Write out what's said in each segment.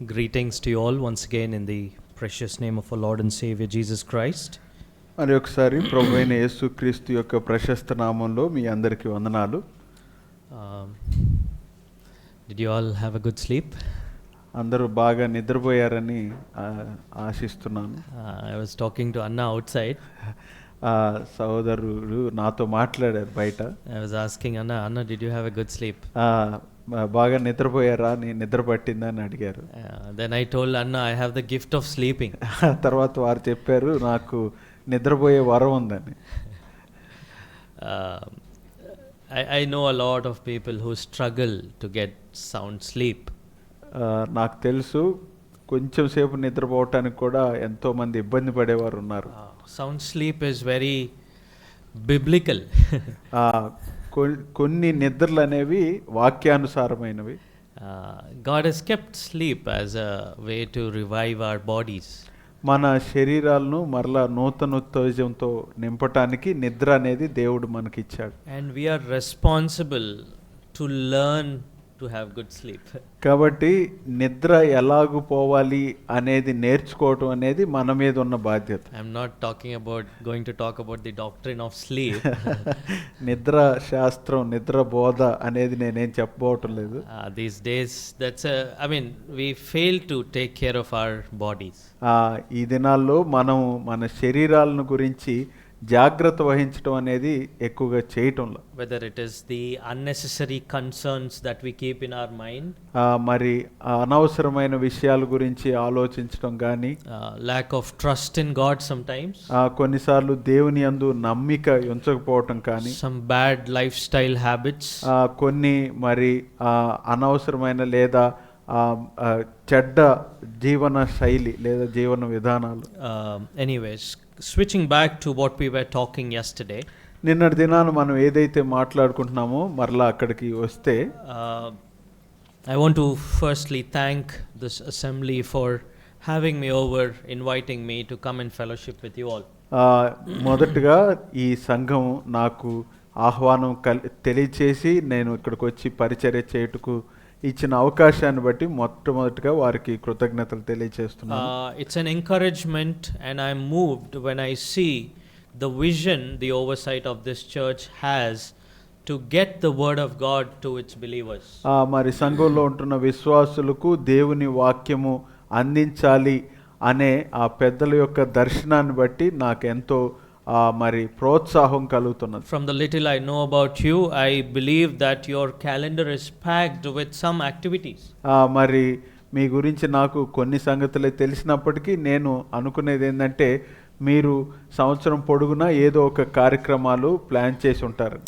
Greetings to you all once again in the precious name of our Lord and Savior Jesus Christ. మరి ఒకసారి ప్రభువైన యేసుక్రీస్తు యొక్క ప్రశస్త నామంలో మీ అందరికీ వందనాలు. Did you all have a good sleep? అందరూ బాగా నిద్రపోయారని ఆశిస్తున్నాను. I was talking to Anna outside. సహోదరుడు నాతో మాట్లాడారు బయట. I was asking Anna, did you have a good sleep? బాగా నిద్రపోయారా, నీ నిద్ర పట్టిందా అని అడిగారు. Then I told Anna I have the gift of sleeping. తర్వాత వారు చెప్పారు నాకు నిద్రపోయే వరం ఉందని. I know a lot of people who struggle to get sound sleep. నాకు తెలుసు కొంచెం సేపు నిద్రపోవటానికి కూడా ఎంతో మంది ఇబ్బంది పడేవారు ఉన్నారు. Sound sleep is very biblical. కొన్ని నిద్రలు అనేవి వాక్యానుసారమైనవి. God has kept sleep as a way to revive our bodies. మన శరీరాలను మరలా నూతన ఉత్తేజంతో నింపటానికి నిద్ర అనేది దేవుడు మనకి ఇచ్చాడు. And we are responsible to learn to have good sleep. కాబట్టి నిద్ర ఎలాగు పోవాలి అనేది నేర్చుకోవటం అనేది మన మీద ఉన్న బాధ్యత. I'm not going to talk about the doctrine of sleep. నిద్ర శాస్త్రం, నిద్ర బోధ అనేది నేనేం చెప్పబోవటం లేదు. These days we fail to take care of our bodies. ఈ దినాల్లో మనం మన శరీరాలను గురించి జాగ్రత్త వహించడం అనేది ఎక్కువగా చేయటంలో. Whether it is the unnecessary concerns that we keep in our mind, మరి అనవసరమైన విషయాల గురించి ఆలోచించడం కానీ, lack of trust in God sometimes, కొన్నిసార్లు దేవుని యందు నమ్మిక ఉంచకపోవటం కానీ, some bad lifestyle habits, కొన్ని మరి అనవసరమైన లేదా చెడ్డ జీవన శైలి లేదా జీవన విధానాలు. Anyways, switching back to what we were talking yesterday, నిన్నటి దినాన మనం ఏదైతే మాట్లాడుకుంటున్నామో మరలా అక్కడికి వస్తే, I want to firstly thank this assembly for having me over, inviting me to come and fellowship with you all. మొదటగా ఈ సంఘం నాకు ఆహ్వానం తెలియచేసి నేను ఇక్కడికి వచ్చి పరిచర్య చేయుటకు ఇచ్చిన అవకాశాన్ని బట్టి మొట్టమొదటిగా వారికి కృతజ్ఞతలు తెలియజేస్తున్నాను. It's an encouragement and I'm moved when I see the vision the oversight of this church has to get the word of God to its believers. మరి సంఘంలో ఉంటున్న విశ్వాసులకు దేవుని వాక్యము అందించాలి అనే ఆ పెద్దల యొక్క దర్శనాన్ని బట్టి నాకు ఎంతో మరి ప్రోత్సాహం కలుగుతున్నది. From the little I know about you, I believe that your calendar is packed with some activities. మరి మీ గురించి నాకు కొన్ని సంగతులే తెలిసినప్పటికీ నేను అనుకునేది ఏంటంటే మీరు సంవత్సరం పొడుగునా ఏదో ఒక కార్యక్రమాలు ప్లాన్ చేసి ఉంటారు.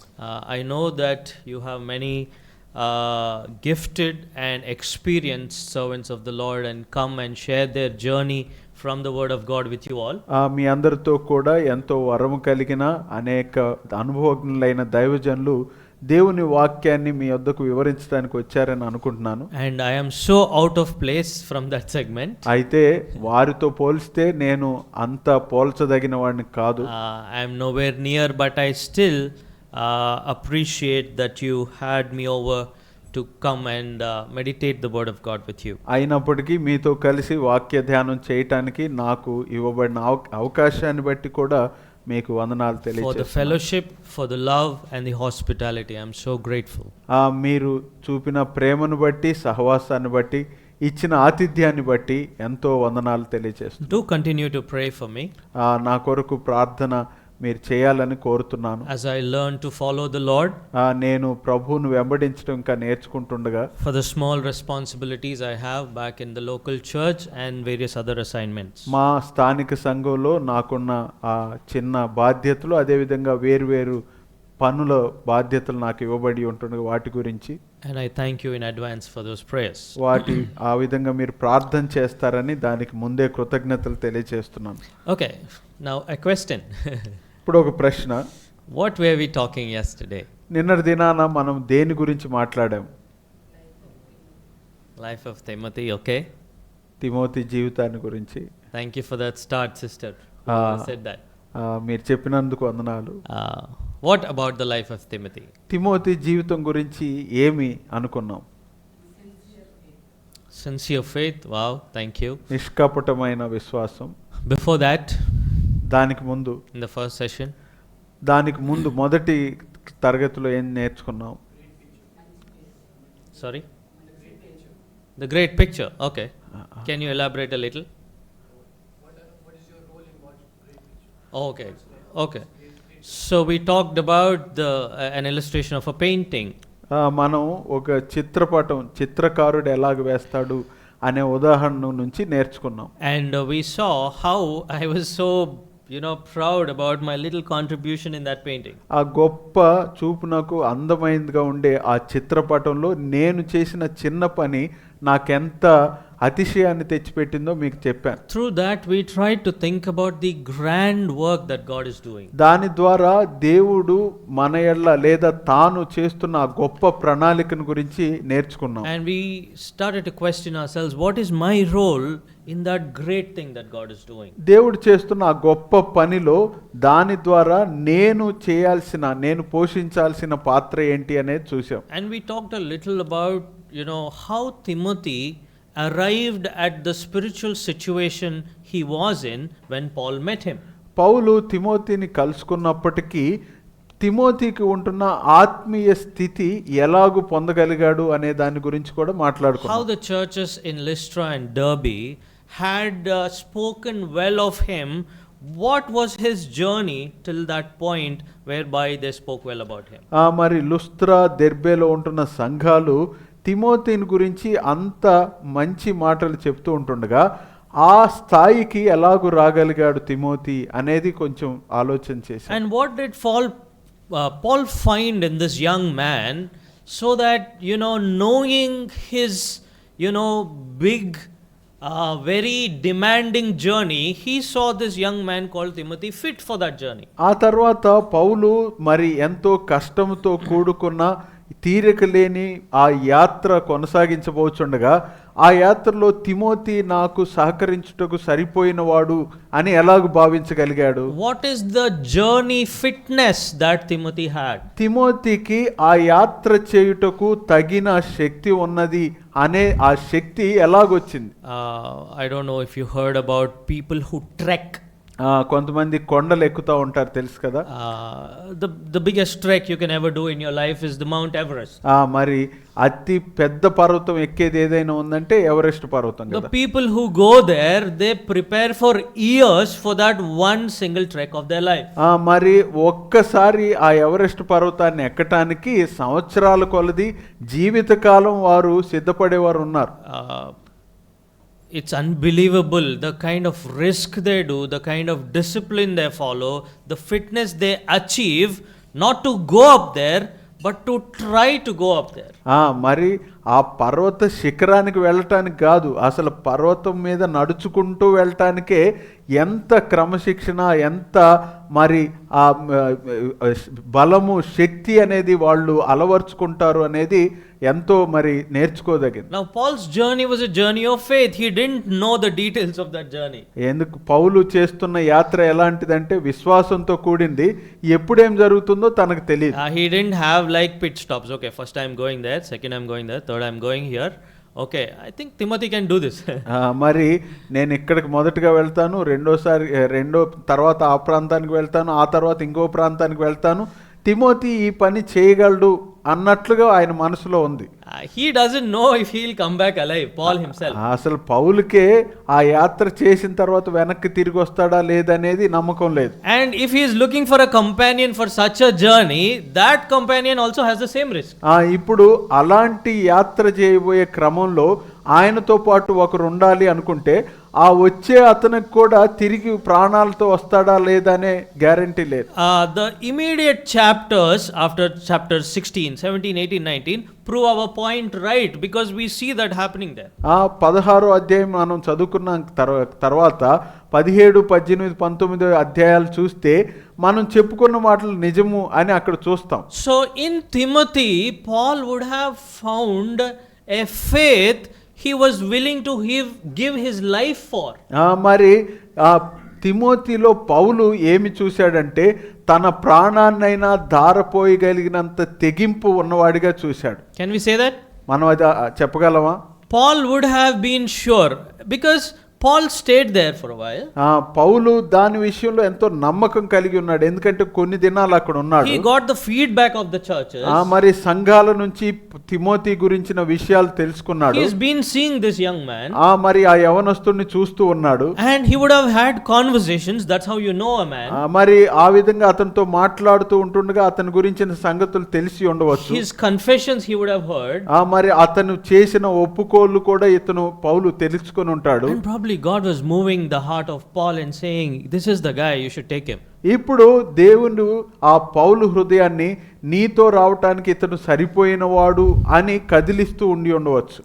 I know that you have many gifted and experienced servants of the Lord and come and share their journey from the word of God with you all. మీ అందరితో కూడా ఎంతో వరము కలిగిన అనేక అనుభవజ్ఞులైన దైవజనులు దేవుని వాక్యాన్ని మీ వద్దకు వివరించడానికి వచ్చారని అనుకుంటున్నాను. And I am so out of place from that segment. అయితే వారితో పోల్స్తే నేను అంత పోల్చదగిన వాడిని కాదు. I am nowhere near, but I still appreciate that you had me over to come and meditate the word of God with you. అయినప్పటికీ మీతో కలిసి వాక్య ధ్యానం చేయటానికి నాకు ఇవ్వబడిన అవకాశాన్ని బట్టి కూడా మీకు వందనాలు తెలియజేస్తున్నాను. For the fellowship, for the love and the hospitality, I am so grateful. మీరు చూపిన ప్రేమను బట్టి, సహవాసాన్ని బట్టి, ఇచ్చిన ఆతిథ్యాన్ని బట్టి ఎంతో వందనాలు తెలియజేస్తున్నాను. Do continue to pray for me. నా కొరకు ప్రార్థన మీరు చేయాలని కోరుతున్నాను. As I learn to follow the Lord, నేను ప్రభువును వెంబడించడం ఇంకా నేర్చుకుంటుండగా, for the small responsibilities I have back in the local church and various other assignments. మా స్థానిక సంఘంలో నాకున్న చిన్న బాధ్యతలు, అదేవిధంగా వేరు పనుల బాధ్యతలు నాకు ఇవ్వబడి ఉంటుండగా వాటి గురించి, and I thank you in advance for those prayers. ఆ విధంగా మీరు ప్రార్థన చేస్తారని దానికి ముందే కృతజ్ఞతలు తెలియజేస్తున్నాను. Okay, now a question. ఇప్పుడు ఒక ప్రశ్న. What were we talking yesterday? నిన్నటి దినాన మనం దేని గురించి మాట్లాడాం? Life of Timothy, okay? Timothy జీవితాన్ని గురించి. Thank you for that start, sister. Said that. మీరు చెప్పినందుకు వందనాలు. What about the life of Timothy? Timothy జీవితం గురించి ఏమి అనుకున్నాం? Sincere faith. Wow, thank you. నిష్కపటమైన విశ్వాసం. Before that, దానికి ముందు in the first session, దానికి ముందు మొదటి తరగతిలో ఏం నేర్చుకున్నాం? sorry? The great picture. Okay. Can you elaborate a little? What is your role in God's great picture? Okay. Okay. So we talked about an illustration of a painting. మనం ఒక చిత్రకారుడు ఎలాగ వేస్తాడు అనే ఉదాహరణ నుంచి నేర్చుకున్నాం. And we saw how I was so proud about my little contribution in that painting. ఆ గొప్ప చూపునకు అందమైనదిగా ఉండే ఆ చిత్రపటంలో నేను చేసిన చిన్న పని నాకెంత అతిశయాన్ని తెచ్చిపెట్టిందో మీకు చెప్పాను. Through that we tried to think about the grand work that God is doing. దాని ద్వారా దేవుడు మన ఎడల లేదా తాను చేస్తున్న ఆ గొప్ప ప్రణాళికను గురించి నేర్చుకున్నాం. And we started to question ourselves, what is my role in that great thing that God is doing? దేవుడు చేస్తున్న ఆ గొప్ప పనిలో దాని ద్వారా నేను పోషించాల్సిన పాత్ర ఏంటి అనేది చూసాం. And we talked a little about how Timothy arrived at the spiritual situation he was in when Paul met him. పౌలు తిమోతిని కలుసుకున్నప్పటికీ తిమోతికి ఉంటున్న ఆత్మీయ స్థితి ఎలాగూ పొందగలిగాడు అనే దాని గురించి కూడా మాట్లాడుకున్నాం. How the churches in Lystra and Derbe had spoken well of him. What was his journey till that point whereby they spoke well about him? మరి లుస్త్రా దెర్బేలో ఉంటున్న సంఘాలు తిమోతిని గురించి అంత మంచి మాటలు చెప్తూ ఉంటుండగా ఆ స్థాయికి ఎలాగూ రాగలిగాడు తిమోతి అనేది కొంచెం ఆలోచన చేశాను. And what did Paul find in this young man so that knowing his big very demanding journey, he saw this young man called Timothy fit for that journey. ఆ తర్వాత పౌలు మరి ఎంతో కష్టంతో కూడుకున్న తీరిక లేని ఆ యాత్ర కొనసాగించబోచుండగా ఆ యాత్రలో తిమోతి నాకు సహకరించుటకు సరిపోయినవాడు అని ఎలాగ భావించగలిగాడు? What is the journey fitness that Timothy had? తిమోతికి ఆ యాత్ర చేయుటకు తగిన శక్తి ఉన్నది అనే ఆ శక్తి ఎలాగొచ్చింది? I don't know if you heard about people who trek. కొంతమంది కొండలు ఎక్కుతూ ఉంటారు, తెలుసు కదా. The biggest trek you can ever do in your life is the Mount Everest. మరి అతి పెద్ద పర్వతం ఎక్కేది ఏదైనా ఉందంటే ఎవరెస్ట్ పర్వతం కదా. The people who go there, they prepare for years for that one single trek of their life. మరి ఒక్కసారి ఆ ఎవరెస్ట్ పర్వతాన్ని ఎక్కటానికి సంవత్సరాల కొలది జీవితకాలం వారు సిద్ధపడేవారు ఉన్నారు. It's unbelievable the kind of risk they do, the kind of discipline they follow, the fitness they achieve, not to go up there but to try to go up there. మరి ఆ పర్వత శిఖరానికి వెళ్ళటానికి కాదు, అసలు పర్వతం మీద నడుచుకుంటూ వెళ్ళటానికే ఎంత క్రమశిక్షణ, ఎంత మరి ఆ బలము, శక్తి అనేది వాళ్ళు అలవర్చుకుంటారు అనేది ఎంతో మరి నేర్చుకోదగింది. Now Paul's journey was a journey of faith. He didn't know the details of that journey. ఎందుకు పౌలు చేస్తున్న యాత్ర ఎలాంటిదంటే విశ్వాసంతో కూడింది. ఎప్పుడేం జరుగుతుందో తనకు తెలియదు. He didn't have like pit stops. Okay, first I'm going there, second I'm going there, third I'm going here. Okay, I think Timothy can do this. మరి నేను ఇక్కడికి మొదటగా వెళ్తాను, రెండో తర్వాత ఆ ప్రాంతానికి వెళ్తాను, ఆ తర్వాత ఇంకో ప్రాంతానికి వెళ్తాను, తిమోతి ఈ పని చేయగలడు అన్నట్లుగా ఆయన మనసులో ఉంది. He doesn't know if he'll come back alive, Paul himself. అసలు పౌలుకే ఆ యాత్ర చేసిన తర్వాత వెనక్కి తిరిగి వస్తాడా లేదనేది నమ్మకం లేదు. And if he is looking for a companion for such a journey, that companion also has the same risk. ఇప్పుడు అలాంటి యాత్ర చేయబోయే క్రమంలో ఆయనతో పాటు ఒకరు ఉండాలి అనుకుంటే ఆ వచ్చే అతనికి కూడా తిరిగి ప్రాణాలతో వస్తాడా లేదనే గ్యారంటీ లేదు. The immediate chapters after chapter 16, 17, 18, 19 prove our point right because we see that happening there. 16వ అధ్యాయం మనం చదువుకున్న తర్వాత 17, 18, 19 అధ్యాయాలు చూస్తే మనం చెప్పుకున్న మాటలు నిజము అని అక్కడ చూస్తాం. So in Timothy, Paul would have found a faith he was willing to give his life for. మరి తిమోతిలో పౌలు ఏమి చూశాడంటే తన ప్రాణాన్నైనా ధారపోయగలిగినంత తెగింపు ఉన్నవాడిగా చూశాడు. Can we say that? మనం అది చెప్పగలమా? Paul would have been sure, because Paul stayed there for a while. పౌలు దాని విషయంలో ఎంతో నమ్మకం కలిగి ఉన్నాడు, ఎందుకంటే కొన్ని దినాలు అక్కడ ఉన్నాడు. He got the feedback of the churches. మరి సంఘాల నుంచి తిమోతి గురించిన విషయాలు తెలుసుకున్నాడు. He's been seeing this young man. మరి ఆ యవనస్తుడిని చూస్తూ ఉన్నాడు. And he would have had conversations. That's how you know a man. మరి ఆ విధంగా అతనితో మాట్లాడుతూ ఉంటుండగా అతని గురించిన సంగతులు తెలిసి ఉండవచ్చు. His confessions he would have heard. మరి అతను చేసిన ఒప్పుకోళ్ళు కూడా ఇతను పౌలు తెలుసుకొని ఉంటాడు. And probably God was moving the heart of Paul and saying, this is the guy, you should take him. ఇప్పుడు దేవుడు ఆ పౌలు హృదయాన్ని నీతో రావటానికి ఇతను సరిపోయినవాడు అని కదిలిస్తూ ఉండి ఉండవచ్చు.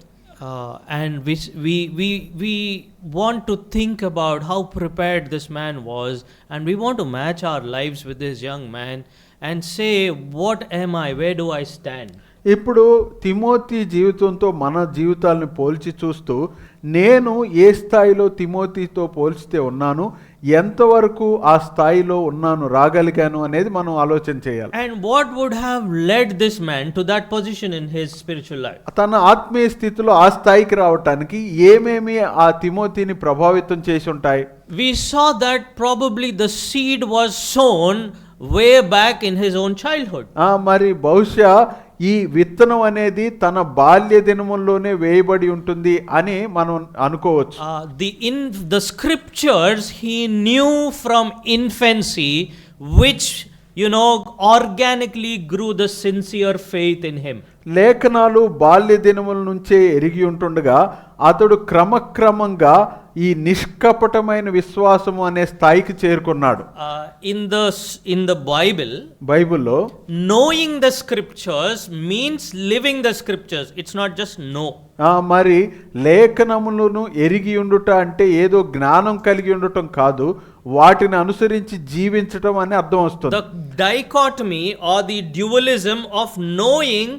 And we want to think about how prepared this man was, and we want to match our lives with this young man and say, what am I, where do I stand? ఇప్పుడు Timothy జీవితంతో మన జీవితాలను పోల్చి చూస్తూ నేను ఏ స్థాయిలో తిమోతితో పోల్చితే ఉన్నాను, ఎంతవరకు ఆ స్థాయిలో ఉన్నాను, రాగలిగాను అనేది మనం ఆలోచన చేయాలి. And what would have led this man to that position in his spiritual life? తన ఆత్మీయ స్థితిలో ఆ స్థాయికి రావటానికి ఏమేమి ఆ తిమోతిని ప్రభావితం చేసి ఉంటాయి? We saw that probably the seed was sown way back in his own childhood. మరి బహుశా ఈ విత్తనం అనేది తన బాల్య దినముల్లోనే వేయబడి ఉంటుంది అని మనం అనుకోవచ్చు. The scriptures he knew from infancy, which organically grew the sincere faith in him. లేఖనాలు బాల్య దినముల నుంచే ఎరిగి ఉంటుండగా అతడు క్రమక్రమంగా ఈ నిష్కపటమైన విశ్వాసము అనే స్థాయికి చేరుకున్నాడు. In the బైబిల్లో knowing the scriptures means living the scriptures. It's not just know. మరి లేఖనములను ఎరిగి ఉండుట అంటే ఏదో జ్ఞానం కలిగి ఉండటం కాదు, వాటిని అనుసరించి జీవించటం అని అర్థం వస్తుంది. The dichotomy or the dualism of knowing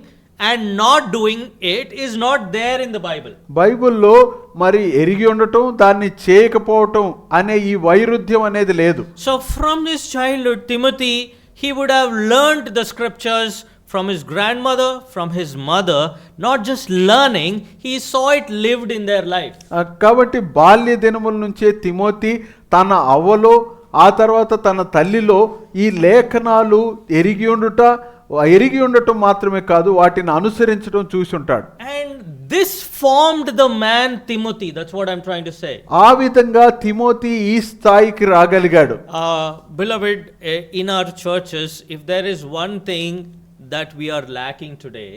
and not doing it is not there in the Bible. బైబిల్లో మరి ఎరిగి ఉండటం దాన్ని చేయకపోవటం అనే ఈ వైరుధ్యం అనేది లేదు. So from his childhood, Timothy, he would have learned the scriptures from his grandmother, from his mother, not just learning, he saw it lived in their life. కాబట్టి బాల్య దినముల నుంచే తిమోతి తన అవ్వలో ఆ తర్వాత తన తల్లిలో ఈ లేఖనాలు ఎరిగి ఉండటం మాత్రమే కాదు, వాటిని అనుసరించడం చూసి ఉంటాడు. And this formed the man Timothy. That's what I'm trying to say. ఆ విధంగా తిమోతి ఈ స్థాయికి రాగలిగాడు. Beloved, in our churches, if there is one thing that we are lacking today,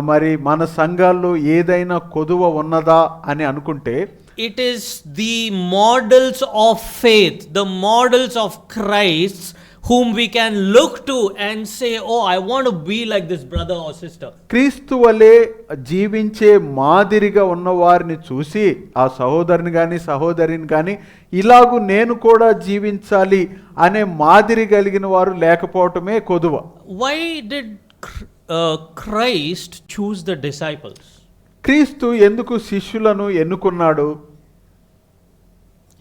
మరి మన సంఘాల్లో ఏదైనా కొదువ ఉన్నదా అని అనుకుంటే, it is the models of faith, the models of Christ, whom we can look to and say, oh, I want to be like this brother or sister. క్రీస్తు వలె జీవించే మాదిరిగా ఉన్న వారిని చూసి ఆ సహోదరుని కానీ సహోదరిని కానీ ఇలాగూ నేను కూడా జీవించాలి అనే మాదిరి కలిగిన వారు లేకపోవటమే కొదువ. Why did Christ choose the disciples? క్రీస్తు ఎందుకు శిష్యులను ఎన్నుకున్నాడు?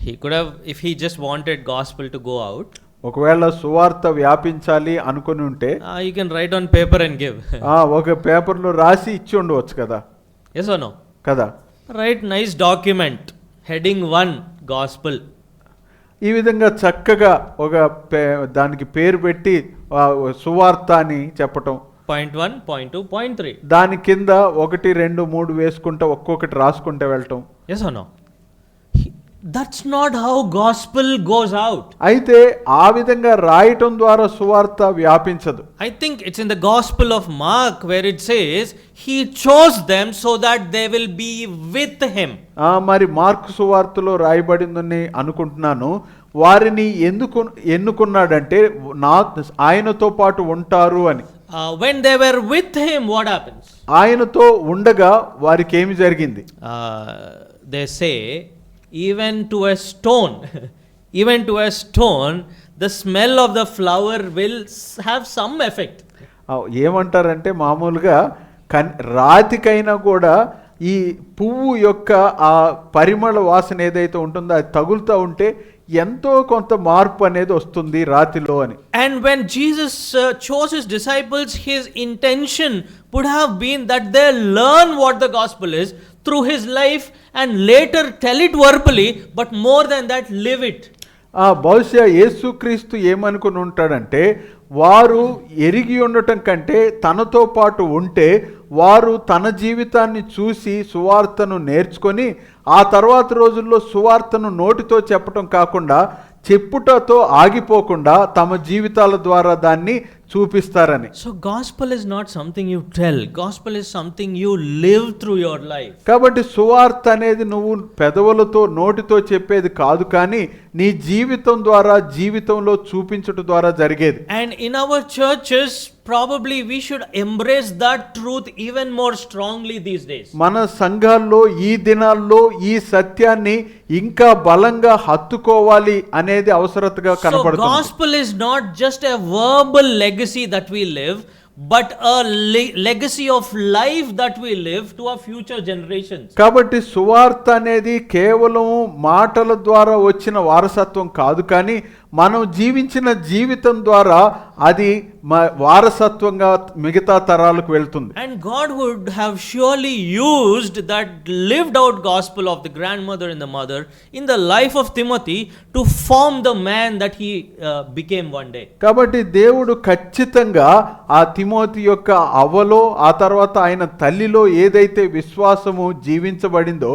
He could have, if he just wanted gospel to go out, ఒకవేళ సువార్త వ్యాపించాలి అనుకుని ఉంటే you can write on paper and give. ఒక పేపర్లో రాసి ఇచ్చి ఉండవచ్చు కదా. Yes or no? కదా. Write nice document, heading 1 gospel. ఈ విధంగా చక్కగా ఒక దానికి పేరు పెట్టి సువార్త అని చెప్పటం. Point 1, point 2, point 3. దాని కింద 1, 2, 3 వేసుకుంటా ఒక్కొక్కటి రాసుకుంటూ వెళ్ళటం. Yes or no? That's not how gospel goes out. అయితే ఆ విధంగా రాయటం ద్వారా సువార్త వ్యాపించదు. I think it's in the Gospel of Mark where it says he chose them so that they will be with him. మరి మార్కు సువార్తలో రాయబడిందని అనుకుంటున్నాను. వారిని ఎందుకు ఎన్నుకున్నాడంటే ఆయనతో పాటు ఉంటారు అని. When they were with him, what happens? ఆయనతో ఉండగా వారికి ఏమి జరిగింది? They say even to a stone, the smell of the flower will have some effect. ఏమంటారంటే మామూలుగా రాతికైనా కూడా ఈ పువ్వు యొక్క ఆ పరిమళ వాసన ఏదైతే ఉంటుందో అది తగులుతూ ఉంటే ఎంతో కొంత మార్పు అనేది వస్తుంది రాతిలో అని. And when Jesus chose his disciples, his intention would have been that they learn what the gospel is through his life and later tell it verbally, but more than that, live it. బహుశా యేసుక్రీస్తు ఏమనుకుని ఉంటాడంటే, వారు ఎరిగి ఉండటం కంటే తనతో పాటు ఉంటే వారు తన జీవితాన్ని చూసి సువార్తను నేర్చుకొని ఆ తర్వాత రోజుల్లో సువార్తను నోటితో చెప్పటం కాకుండా చెప్పుటతో ఆగిపోకుండా తమ జీవితాల ద్వారా దాన్ని చూపిస్తారని. So gospel is not something you tell. Gospel is something you live through your life. కాబట్టి సువార్త అనేది నువ్వు పెదవులతో నోటితో చెప్పేది కాదు, కానీ నీ జీవితం ద్వారా జీవితంలో చూపించడం ద్వారా జరిగేది. And in our churches, probably we should embrace that truth even more strongly these days. మన సంఘాల్లో ఈ దినాల్లో ఈ సత్యాన్ని ఇంకా బలంగా హత్తుకోవాలి అనేది అవసరతగా So కనపడుతుంది. gospel is not just a verbal legacy that we live, but a legacy of life that we live to our future generations. కాబట్టి సువార్త అనేది కేవలం మాటల ద్వారా వచ్చిన వారసత్వం కాదు, కానీ మనం జీవించిన జీవితం ద్వారా అది వారసత్వంగా మిగతా తరాలకు వెళ్తుంది. And God would have surely used that lived out gospel of the grandmother and the mother in the life of Timothy to form the man that he became one day. కాబట్టి దేవుడు ఖచ్చితంగా ఆ తిమోతి యొక్క అవ్వలో ఆ తర్వాత ఆయన తల్లిలో ఏదైతే విశ్వాసము జీవించబడిందో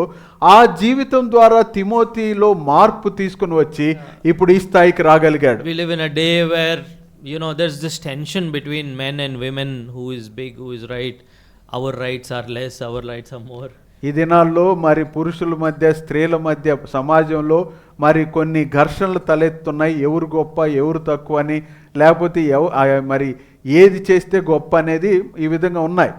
ఆ జీవితం ద్వారా తిమోతిలో మార్పు తీసుకుని వచ్చి ఇప్పుడు ఈ స్థాయికి రాగలిగాడు. We live in a day where, you know, there's this tension between men and women, who is big, who is right. Our rights are less, our rights are more. ఈ దినాల్లో మరి పురుషుల మధ్య స్త్రీల మధ్య సమాజంలో మరి కొన్ని ఘర్షణలు తలెత్తున్నాయి. ఎవరు గొప్ప ఎవరు తక్కువ అని, లేకపోతే మరి ఏది చేస్తే గొప్ప అనేది ఈ విధంగా ఉన్నాయి.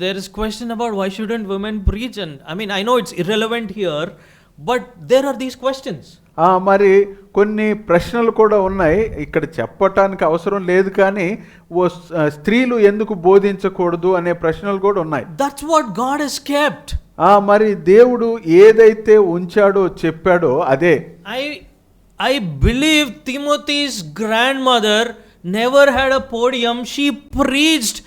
There is question about why shouldn't women preach, and I mean, I know it's irrelevant here, but there are these questions. మరి కొన్ని ప్రశ్నలు కూడా ఉన్నాయి, ఇక్కడ చెప్పటానికి అవసరం లేదు, కానీ స్త్రీలు ఎందుకు బోధించకూడదు అనే ప్రశ్నలు కూడా ఉన్నాయి. That's what God has kept. మరి దేవుడు ఏదైతే ఉంచాడో చెప్పాడో అదే. I believe Timothy's grandmother never had a podium. She preached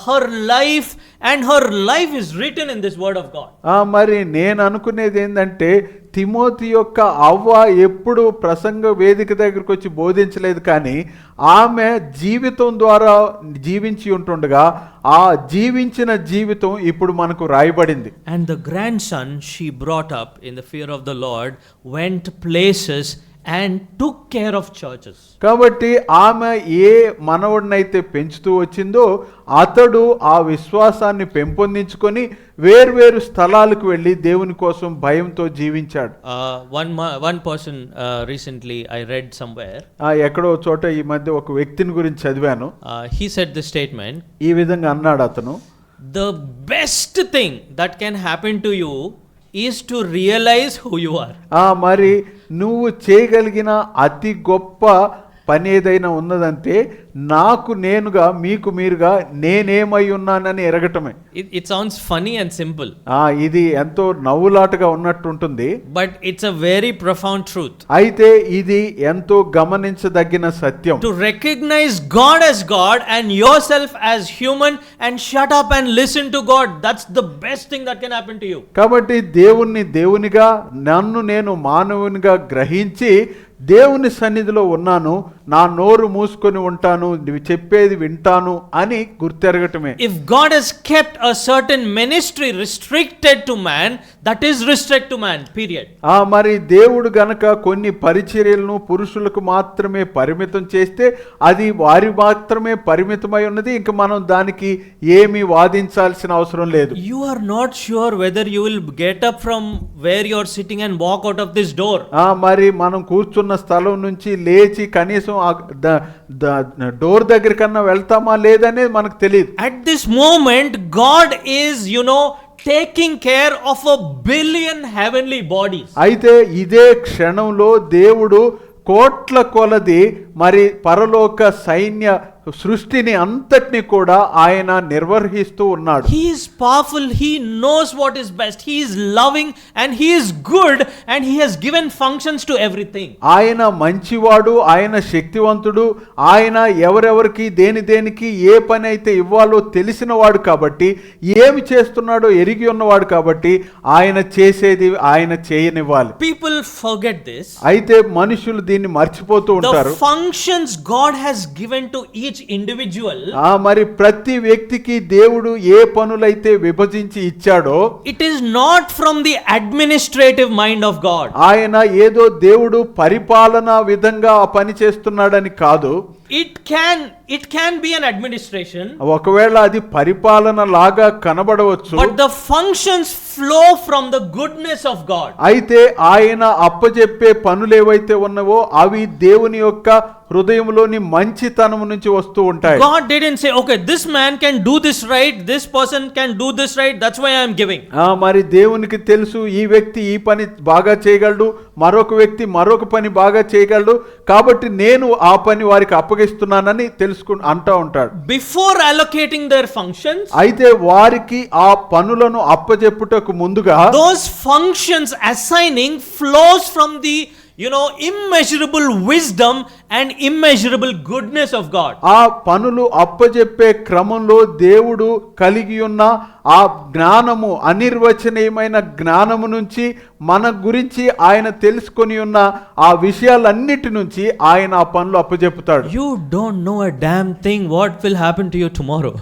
her life, and her life is written in this word of God. మరి నేను అనుకునేది ఏంటంటే, తిమోతి యొక్క అవ్వ ఎప్పుడు ప్రసంగ వేదిక దగ్గరకు వచ్చి బోధించలేదు, కానీ ఆమె జీవితం ద్వారా జీవించి ఉంటుండగా ఆ జీవించిన జీవితం ఇప్పుడు మనకు రాయబడింది. And the grandson she brought up in the fear of the Lord went places and took care of churches. కాబట్టి ఆమె ఏ మనవడినైతే పెంచుతూ వచ్చిందో అతడు ఆ విశ్వాసాన్ని పెంపొందించుకొని వేర్వేరు స్థలాలకు వెళ్ళి దేవుని కోసం భయంతో జీవించాడు. One person recently I read somewhere. ఎక్కడో చోట ఈ మధ్య ఒక వ్యక్తిని గురించి చదివాను. He said this statement. ఈ విధంగా అన్నాడు అతను, the best thing that can happen to you is to realize who you are. మరి నువ్వు చేయగలిగిన అతి గొప్ప పని ఏదైనా ఉన్నదంటే నాకు నేనుగా మీకు మీరుగా నేనేమై ఉన్నానని ఎరగటమే. It sounds funny and simple. ఇది ఎంతో నవ్వులాటగా ఉన్నట్టుంటుంది, but it's a very profound truth. అయితే ఇది ఎంతో గమనించదగిన సత్యం. To recognize God as God and yourself as human and shut up and listen to God, that's the best thing that can happen to you. కాబట్టి దేవుణ్ణి దేవునిగా నన్ను నేను మానవునిగా గ్రహించి దేవుని సన్నిధిలో ఉన్నాను, నా నోరు మూసుకొని ఉంటాను, నువ్వు చెప్పేది వింటాను అని గుర్తెరగటమే. If God has kept a certain ministry restricted to man, that is restricted to man, period. మరి దేవుడు గనక కొన్ని పరిచర్యలను పురుషులకు మాత్రమే పరిమితం చేస్తే అది వారి మాత్రమే పరిమితమై ఉన్నది, ఇంక మనం దానికి ఏమీ వాదించాల్సిన అవసరం లేదు. You are not sure whether you will get up from where you are sitting and walk out of this door. మరి మనం కూర్చున్న స్థలం నుంచి లేచి కనీసం డోర్ దగ్గర కన్నా వెళ్తామా లేదనేది మనకు తెలియదు. At this moment God is, taking care of 1 billion heavenly bodies. అయితే ఇదే క్షణంలో దేవుడు కోట్ల కొలది మరి పరలోక సైన్య సృష్టిని అంతటిని కూడా ఆయన నిర్వహిస్తూ ఉన్నాడు. He is powerful, he knows what is best, he is loving and he is good and he has given functions to everything. ఆయన మంచివాడు, ఆయన శక్తివంతుడు, ఆయన ఎవరెవరికి దేనికి ఏ పని అయితే ఇవ్వాలో తెలిసిన వాడు కాబట్టి, ఏమి చేస్తున్నాడో ఎరిగి ఉన్నవాడు కాబట్టి ఆయన చేసేది ఆయన చేయనివ్వాలి. People forget this. అయితే మనుషులు దీన్ని మర్చిపోతూ ఉంటారు. The functions God has given to each individual, మరి ప్రతి వ్యక్తికి దేవుడు ఏ పనులైతే విభజించి ఇచ్చాడో, it is not from the administrative mind of God. ఆయన ఏదో దేవుడు పరిపాలనా విధంగా ఆ పని చేస్తున్నాడని కాదు. It can be an administration, ఒకవేళ అది పరిపాలన లాగా కనబడవచ్చు, but the functions flow from the goodness of God. అయితే ఆయన అప్పజెప్పే పనులు ఏవైతే ఉన్నావో అవి దేవుని యొక్క హృదయంలోని మంచితనం నుంచి వస్తూ ఉంటాయి. God didn't say, okay, this man can do this right, this person can do this right, that's why I am giving. మరి దేవునికి తెలుసు ఈ వ్యక్తి ఈ పని బాగా చేయగలడు, మరొక వ్యక్తి మరొక పని బాగా చేయగలడు, కాబట్టి నేను ఆ పని వారికి అప్పగిస్తున్నానని అంటూ ఉంటాడు. Before allocating their functions, అయితే వారికి ఆ పనులను అప్పజెప్పుటకు ముందుగా those functions assigning flows from the immeasurable wisdom and immeasurable goodness of God. ఆ పనులు అప్పజెప్పే క్రమంలో దేవుడు కలిగి ఉన్న ఆ జ్ఞానము, అనిర్వచనీయమైన జ్ఞానము నుంచి మన గురించి ఆయన తెలుసుకొని ఉన్న ఆ విషయాలన్నిటి నుంచి ఆయన ఆ పనులు అప్పజెప్పుతాడు. You don't know a damn thing what will happen to you tomorrow.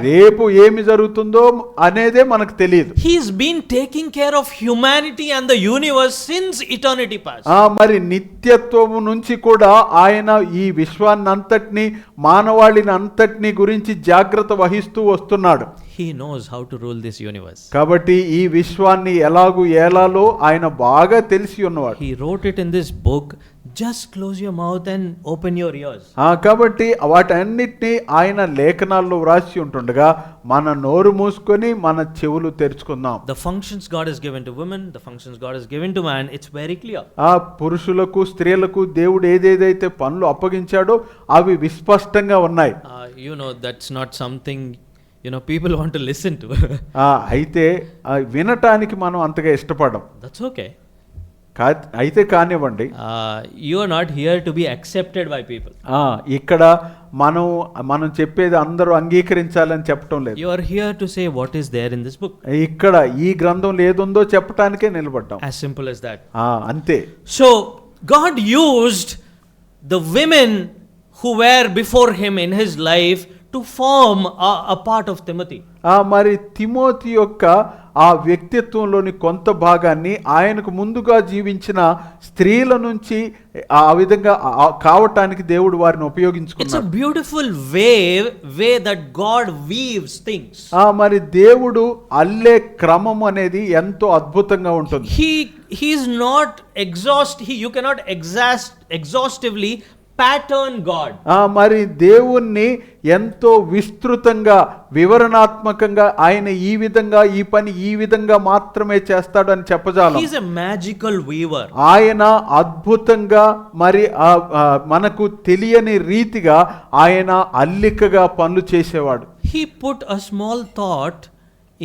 రేపు ఏమి జరుగుతుందో అనేదే మనకు తెలియదు. He's been taking care of humanity and the universe since eternity past. మరి నిత్యత్వము నుంచి కూడా ఆయన ఈ విశ్వాన్ని అంతటిని, మానవాళిని అంతటిని గురించి జాగ్రత్త వహిస్తూ వస్తున్నాడు. He knows how to rule this universe. కాబట్టి ఈ విశ్వాన్ని ఎలాగూ ఏలాలో ఆయన బాగా తెలిసి ఉన్నవాడు. He wrote it in this book. Just close your mouth and open your ears. కాబట్టి వాటన్నిటిని ఆయన లేఖనాల్లో వ్రాసి ఉంటుండగా మన నోరు మూసుకొని మన చెవులు తెరుచుకుందాం. The functions God has given to women, the functions God has given to man, it's very clear. పురుషులకు స్త్రీలకు దేవుడు ఏదేదైతే పనులు అప్పగించాడో అవి విస్పష్టంగా ఉన్నాయి. That's not something people want to listen to. అయితే వినటానికి మనం అంతగా ఇష్టపడం. That's okay. అయితే కానివ్వండి, you are not here to be accepted by people. ఇక్కడ మనం చెప్పేది అందరూ అంగీకరించాలని చెప్పటం లేదు. You are here to say what is there in this book. ఇక్కడ ఈ గ్రంథంలో ఏదుందో చెప్పటానికే నిలబడ్డాం. As simple as that. అంతే. So God used the women who were before him in his life to form a part of Timothy. మరి Timothy యొక్క ఆ వ్యక్తిత్వంలోని కొంత భాగాన్ని ఆయనకు ముందుగా జీవించిన స్త్రీల నుంచి ఆ విధంగా కావటానికి దేవుడు వారిని ఉపయోగించుకున్నాడు. It's a beautiful way that God weaves things. మరి దేవుడు అల్లే క్రమం అనేది ఎంతో అద్భుతంగా ఉంటుంది. He is not you cannot exhaustively pattern God. మరి దేవుణ్ణి ఎంతో విస్తృతంగా వివరణాత్మకంగా ఆయన ఈ విధంగా ఈ పని ఈ విధంగా మాత్రమే చేస్తాడు అని చెప్పజాలం. He is a magical weaver. ఆయన అద్భుతంగా మరి మనకు తెలియని రీతిగా ఆయన అల్లికగా పనులు చేసేవాడు. He put a small thought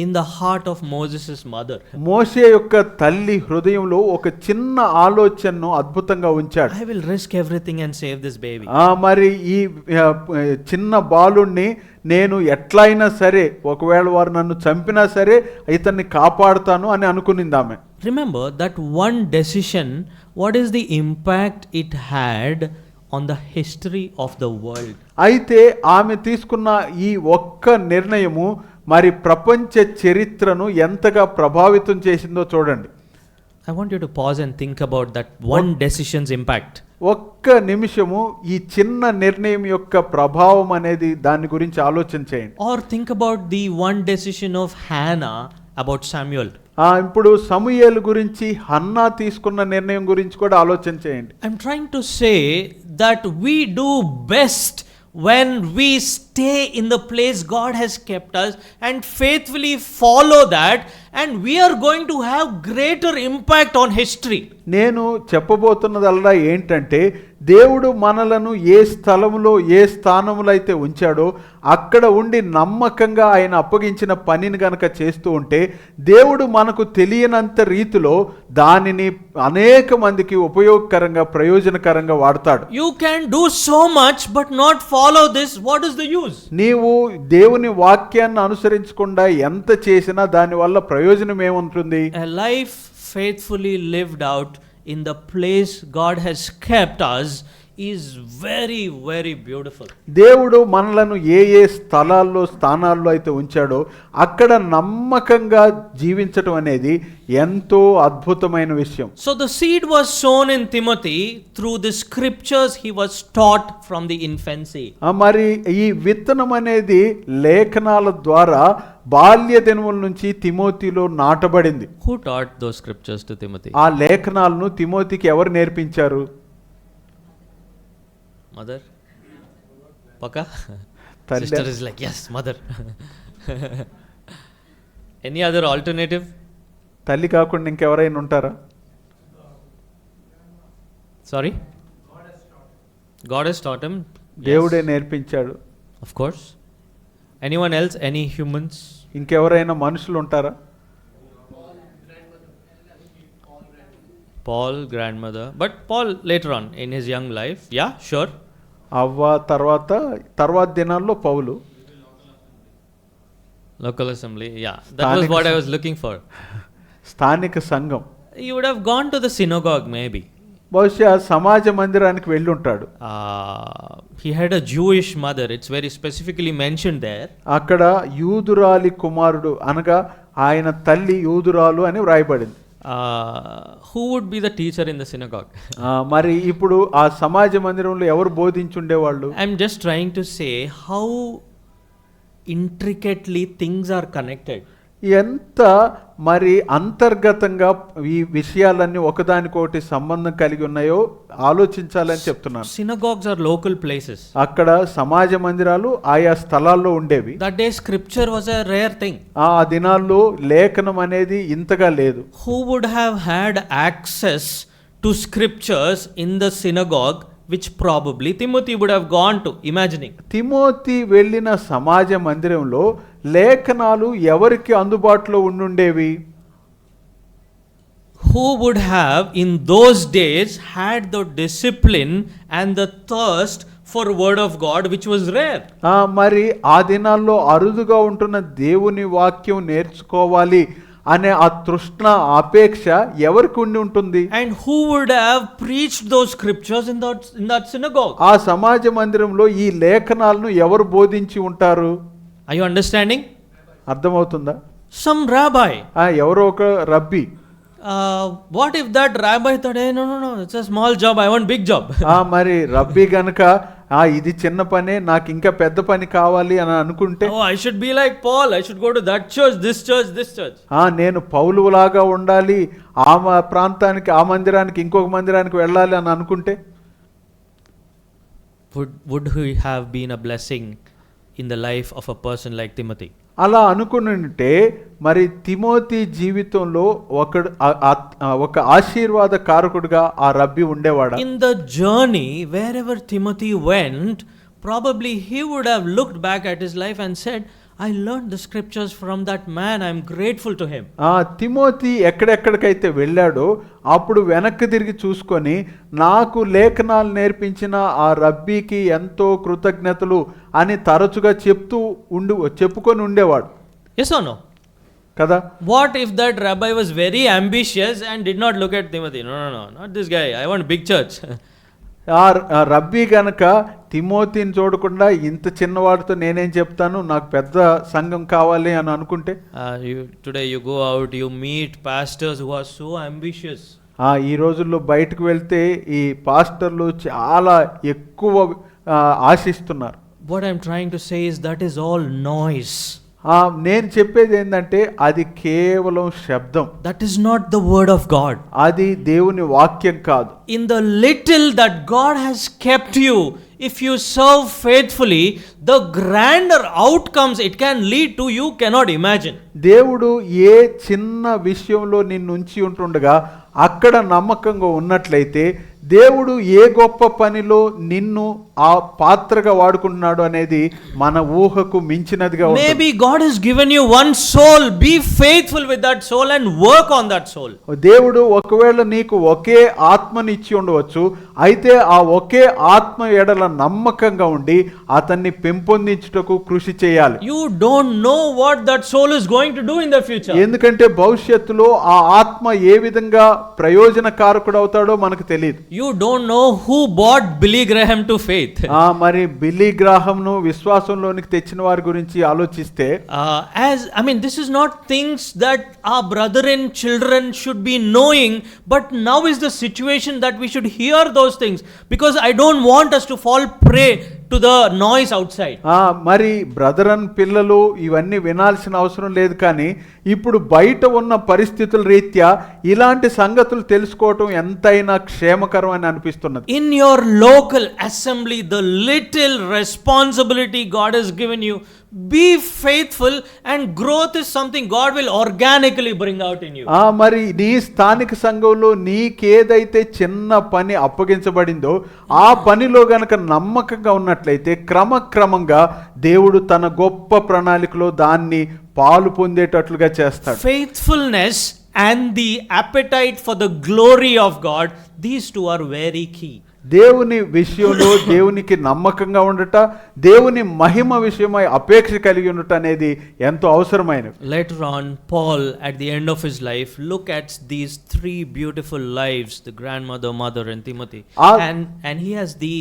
in the heart of Moses' mother. మోషే యొక్క తల్లి హృదయంలో ఒక చిన్న ఆలోచనను అద్భుతంగా ఉంచాడు. I will risk everything and save this baby. మరి ఈ చిన్న బాలుణ్ణి నేను ఎట్లయినా సరే, ఒకవేళ వారు నన్ను చంపినా సరే ఇతన్ని కాపాడుతాను అని అనుకునింది ఆమె. Remember that one decision, what is the impact it had on the history of the world. అయితే ఆమె తీసుకున్న ఈ ఒక్క నిర్ణయము మరి ప్రపంచ చరిత్రను ఎంతగా ప్రభావితం చేసిందో చూడండి. I want you to pause and think about that one decision's impact. ఒక్క నిమిషము ఈ చిన్న నిర్ణయం యొక్క ప్రభావం అనేది దాని గురించి ఆలోచన చేయండి. Or think about the one decision of Hannah about Samuel. ఇప్పుడు సమూయేలు గురించి హన్నా తీసుకున్న నిర్ణయం గురించి కూడా ఆలోచన చేయండి. I'm trying to say that we do best when we stay in the place God has kept us and faithfully follow that, and we are going to have greater impact on history. నేను చెప్పబోతున్నదల్లా ఏంటంటే దేవుడు మనలను ఏ స్థలములో ఏ స్థానములో అయితే ఉంచాడో అక్కడ ఉండి నమ్మకంగా ఆయన అప్పగించిన పనిని గనక చేస్తూ ఉంటే దేవుడు మనకు తెలియనంత రీతిలో దానిని అనేక మందికి ఉపయోగకరంగా ప్రయోజనకరంగా వాడతాడు. You can do so much but not follow this. What is the use? నీవు దేవుని వాక్యాన్ని అనుసరించకుండా ఎంత చేసినా దానివల్ల ప్రయోజనం ఏముంటుంది? A life faithfully lived out in the place God has kept us is very, very beautiful. దేవుడు మనలను ఏ ఏ స్థానాల్లో అయితే ఉంచాడో అక్కడ నమ్మకంగా జీవించటం అనేది ఎంతో అద్భుతమైన విషయం. So the seed was sown in Timothy through the scriptures he was taught from the infancy. మరి ఈ విత్తనం అనేది లేఖనాల ద్వారా బాల్య దినముల నుంచి తిమోతిలో నాటబడింది. Who taught those scriptures to Timothy? ఆ లేఖనాలను తిమోతికి ఎవరు నేర్పించారు? Mother? Paka? Talla. Sister is like, yes, mother. Any other alternative? తల్లి కాకుండా ఇంకెవరైనా ఉంటారా? Sorry? God has taught him. దేవుడే నేర్పించాడు. Of course. Anyone else? Any humans? ఇంకెవరైనా మనుషులు ఉంటారా? Paul, grandmother. But Paul later on in his young life. Yeah, sure. అవ్వ తర్వాత దినాల్లో పౌలు. Local assembly. Yeah, that was what I was looking for. స్థానిక సంఘం. He would have gone to the synagogue maybe. బహుశా సమాజ మందిరానికి వెళ్ళి ఉంటాడు. He had a Jewish mother. It's very specifically mentioned there. అక్కడ యూదురాలి కుమారుడు అనగా ఆయన తల్లి యూదురాలు అని వ్రాయబడింది. Who would be the teacher in the synagogue? మరి ఇప్పుడు ఆ సమాజ మందిరంలో ఎవరు బోధించుండేవాళ్ళు? I'm just trying to say how intricately things are connected. ఎంత మరి అంతర్గతంగా ఈ విషయాలన్నీ ఒకదానికొకటి సంబంధం కలిగి ఉన్నాయో ఆలోచించాలని చెప్తున్నాను. Synagogues are local places. అక్కడ సమాజ మందిరాలు ఆయా స్థలాల్లో ఉండేవి. That day scripture was a rare thing. ఆ దినాల్లో లేఖనం అనేది ఇంతగా లేదు. Who would have had access to scriptures in the synagogue, which probably Timothy would have gone to, imagining. Timothy వెళ్ళిన సమాజ మందిరంలో లేఖనాలు ఎవరికి అందుబాటులో ఉండుండేవి? Who would have in those days had the discipline and the thirst for word of God, which was rare. మరి ఆ దినాల్లో అరుదుగా ఉంటున్న దేవుని వాక్యం నేర్చుకోవాలి అనే ఆ తృష్ణ అపేక్ష ఎవరికి ఉండి ఉంటుంది? And who would have preached those scriptures in that synagogue? ఆ సమాజ మందిరంలో ఈ లేఖనాలను ఎవరు బోధించి ఉంటారు? Are you understanding? అర్థమవుతుందా? Some rabbi. ఎవరో ఒక రబ్బీ. What if that rabbi thought, hey, no, it's a small job, I want big job. మరి రబ్బీ గనక ఇది చిన్న పనే, నాకు ఇంకా పెద్ద పని కావాలి అని అనుకుంటే, oh, I should be like Paul, I should go to that church, this church. నేను పౌలులాగా ఉండాలి, ఆ ప్రాంతానికి, ఆ మందిరానికి, ఇంకొక మందిరానికి వెళ్ళాలి అని అనుకుంటే, would he have been a blessing in the life of a person like Timothy? అలా అనుకునుంటే మరి తిమోతి జీవితంలో ఒక ఆశీర్వాద కారకుడిగా ఆ రబ్బీ ఉండేవాడా? In the journey wherever Timothy went, probably he would have looked back at his life and said, I learned the scriptures from that man, I am grateful to him. Timothy ఎక్కడెక్కడికైతే వెళ్ళాడో అప్పుడు వెనక్కి తిరిగి చూసుకొని నాకు లేఖనాలు నేర్పించిన ఆ రబ్బీకి ఎంతో కృతజ్ఞతలు అని తరచుగా చెప్పుకొని ఉండేవాడు. Yes or no? కదా? What if that rabbi was very ambitious and did not look at Timothy? No, not this guy, I want big church. ఆ రబ్బీ గనక తిమోతిని చూడకుండా ఇంత చిన్నవాడితో నేనేం చెప్తాను, నాకు పెద్ద సంఘం కావాలి అని అనుకుంటే, today you go out, you meet pastors who are so ambitious. ఈ రోజుల్లో బయటకు వెళ్తే ఈ పాస్టర్లు చాలా ఎక్కువ ఆశిస్తున్నారు. What I'm trying to say is that is all noise. నేను చెప్పేది ఏంటంటే అది కేవలం శబ్దం. That is not the word of God. అది దేవుని వాక్యం కాదు. In the little that God has kept you, if you serve faithfully, the grander outcomes it can lead to you cannot imagine. దేవుడు ఏ చిన్న విషయంలో నిన్ను ఉంచి ఉంటుండగా అక్కడ నమ్మకంగా ఉన్నట్లయితే దేవుడు ఏ గొప్ప పనిలో నిన్ను ఆ పాత్రగా వాడుకుంటున్నాడు అనేది మన ఊహకు మించినదిగా ఉంటుంది. Maybe God has given you one soul. Be faithful with that soul and work on that soul. దేవుడు ఒకవేళ నీకు ఒకే ఆత్మని ఇచ్చి ఉండవచ్చు, అయితే ఆ ఒకే ఆత్మ ఎడల నమ్మకంగా ఉండి అతన్ని పెంపొందించుటకు కృషి చేయాలి. You don't know what that soul is going to do in the future. ఎందుకంటే భవిష్యత్తులో ఆ ఆత్మ ఏ విధంగా ప్రయోజనకారకుడు అవుతాడో మనకు తెలియదు. You don't know who brought Billy Graham to faith. మరి బిల్లీ గ్రాహంను విశ్వాసంలోనికి తెచ్చిన వారి గురించి ఆలోచిస్తే, this is not things that our brethren children should be knowing, but now is the situation that we should hear those things, because I don't want us to fall prey to the noise outside. మరి brethren పిల్లలు ఇవన్నీ వినాల్సిన అవసరం లేదు, కానీ ఇప్పుడు బయట ఉన్న పరిస్థితుల రీత్యా ఇలాంటి సంగతులు తెలుసుకోవటం ఎంతైనా క్షేమకరం అని అనిపిస్తున్నది. In your local assembly, the little responsibility God has given you, be faithful, and growth is something God will organically bring out in you. మరి నీ స్థానిక సంఘంలో నీకేదైతే చిన్న పని అప్పగించబడిందో ఆ పనిలో గనక నమ్మకంగా ఉన్నట్లయితే క్రమక్రమంగా దేవుడు తన గొప్ప ప్రణాళికలో దాన్ని పాలు పొందేటట్లుగా చేస్తాడు. Faithfulness and the appetite for the glory of God, these two are very key. దేవుని విషయంలో దేవునికి నమ్మకంగా ఉండట, దేవుని మహిమ విషయమై అపేక్ష కలిగి ఉండట అనేది ఎంతో అవసరమైనది. Later on, Paul at the end of his life look at these three beautiful lives, the grandmother, mother and Timothy, and he has the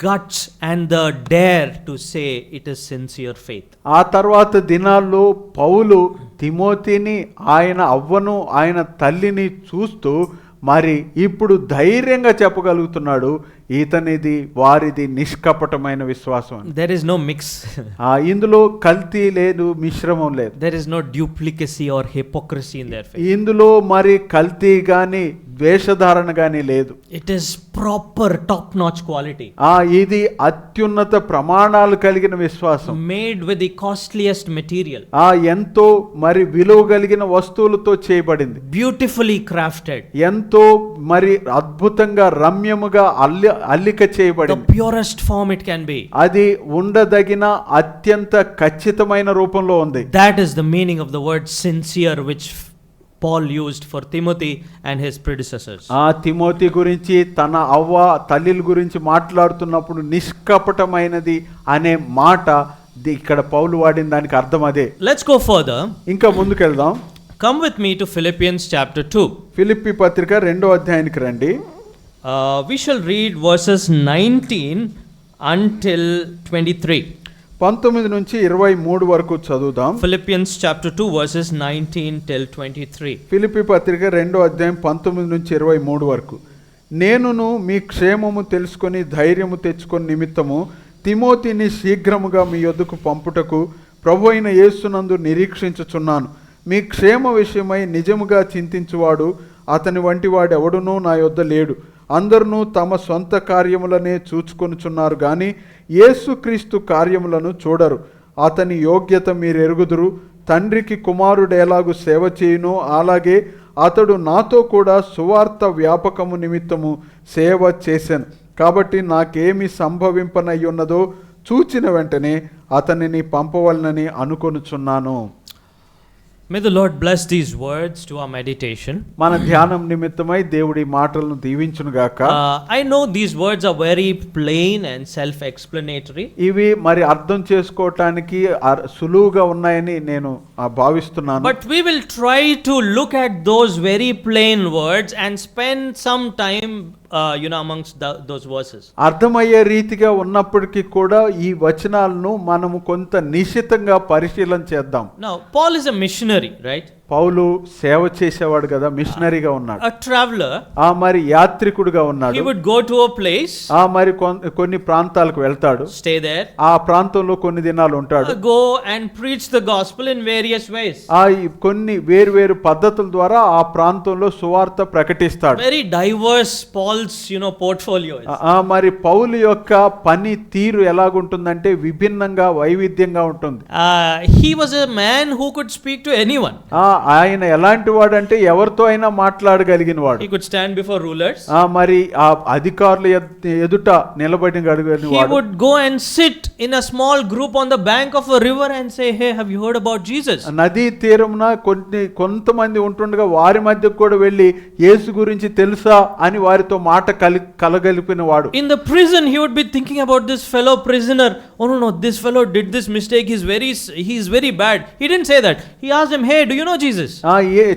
guts and the dare to say it is sincere faith. ఆ తర్వాత దినాల్లో పౌలు తిమోతిని, ఆయన అవ్వను, ఆయన తల్లిని చూస్తూ మరి ఇప్పుడు ధైర్యంగా చెప్పగలుగుతున్నాడు, ఇతనిది వారిది నిష్కపటమైన విశ్వాసం. There is no mix. ఇందులో కల్తీ లేదు, మిశ్రమం లేదు. There is no duplicacy or hypocrisy in their faith. ఇందులో మరి కల్తీ గాని వేషధారణ గాని లేదు. It is proper top notch quality. ఇది అత్యున్నత ప్రమాణాలు కలిగిన విశ్వాసం. Made with the costliest material. ఎంతో మరి విలువ కలిగిన వస్తువులతో చేయబడింది. Beautifully crafted. ఎంతో మరి అద్భుతంగా రమ్యముగా అల్లిక చేయబడింది. The purest form it can be. అది ఉండదగిన అత్యంత ఖచ్చితమైన రూపంలో ఉంది. That is the meaning of the word sincere, which Paul used for Timothy and his predecessors. Timothy గురించి, తన అవ్వ తల్లిల గురించి మాట్లాడుతున్నప్పుడు నిష్కపటమైనది అనే మాట ఇక్కడ పౌలు వాడిన దానికి అర్థం అదే. Let's go further. ఇంకా ముందుకెళ్దాం. Come with me to Philippians chapter 2. Philippi పత్రిక 2వ అధ్యాయానికి రండి. We shall read verses 19 until 23. 19 నుంచి 23 వరకు చదువుదాం. Philippians chapter 2 verses 19 till 23. Philippi పత్రిక 2వ అధ్యాయం 19 నుంచి 23 వరకు. నేనును మీ క్షేమము తెలుసుకొని ధైర్యము తెచ్చుకొని నిమిత్తము తిమోతిని శీఘ్రముగా మీ యొద్దకు పంపుటకు ప్రభువైన యేసునందు నిరీక్షించుచున్నాను. మీ క్షేమ విషయమై నిజముగా చింతించువాడు అతని వంటి వాడు ఎవడునూ నా యొద్ద లేడు. అందరూ తమ సొంత కార్యములనే చూచుకొనుచున్నారు గాని యేసుక్రీస్తు కార్యములను చూడరు. అతని యోగ్యత మీరు ఎరుగుదురు. తండ్రికి కుమారుడు ఎలాగు సేవ చేయునో అలాగే అతడు నాతో కూడా సువార్త వ్యాపకము నిమిత్తము సేవ చేశాను. కాబట్టి నాకేమి సంభవింపనయ్యున్నదో చూచిన వెంటనే అతనిని పంపవలనని అనుకొనుచున్నాను. May the Lord bless these words to our meditation. మన ధ్యానం నిమిత్తమై దేవుడి మాటలను దీవించును గాక. I know these words are very plain and self-explanatory. ఇవి మరి అర్థం చేసుకోవటానికి సులువుగా ఉన్నాయని నేను భావిస్తున్నాను. But we will try to look at those very plain words and spend some time amongst those verses. అర్థమయ్యే రీతిగా ఉన్నప్పటికీ కూడా ఈ వచనాలను మనము కొంత నిశితంగా పరిశీలన చేద్దాం. Now Paul is a missionary, right? పౌలు సేవ చేసేవాడు కదా, మిషనరీగా ఉన్నాడు. A traveler. మరి యాత్రికుడుగా ఉన్నాడు. He would go to a place. మరి కొన్ని ప్రాంతాలకు వెళ్తాడు. Stay there. ఆ ప్రాంతంలో కొన్ని దినాలు ఉంటాడు. Go and preach the gospel in various ways. కొన్ని వేరు పద్ధతుల ద్వారా ఆ ప్రాంతంలో సువార్త ప్రకటిస్తాడు. Very diverse Paul's portfolio is. మరి పౌలు యొక్క పని తీరు ఎలాగుంటుందంటే విభిన్నంగా వైవిధ్యంగా ఉంటుంది. He was a man who could speak to anyone. ఆయన ఎలాంటి వాడంటే ఎవరితో అయినా మాట్లాడగలిగిన వాడు. He could stand before rulers. మరి ఆ అధికారుల ఎదుట నిలబడగలిగిన He వాడు. would go and sit in a small group on the bank of a river and say, hey, have you heard about Jesus? నదీ తీరమున కొంతమంది ఉంటుండగా వారి మధ్య కూడా వెళ్ళి యేసు గురించి తెలుసా అని వారితో మాట కలగలిపిన వాడు. In the prison, he would be thinking about this fellow prisoner. Oh no, this fellow did this mistake. He's very bad. He didn't say that. He asked him, hey, do you know Jesus?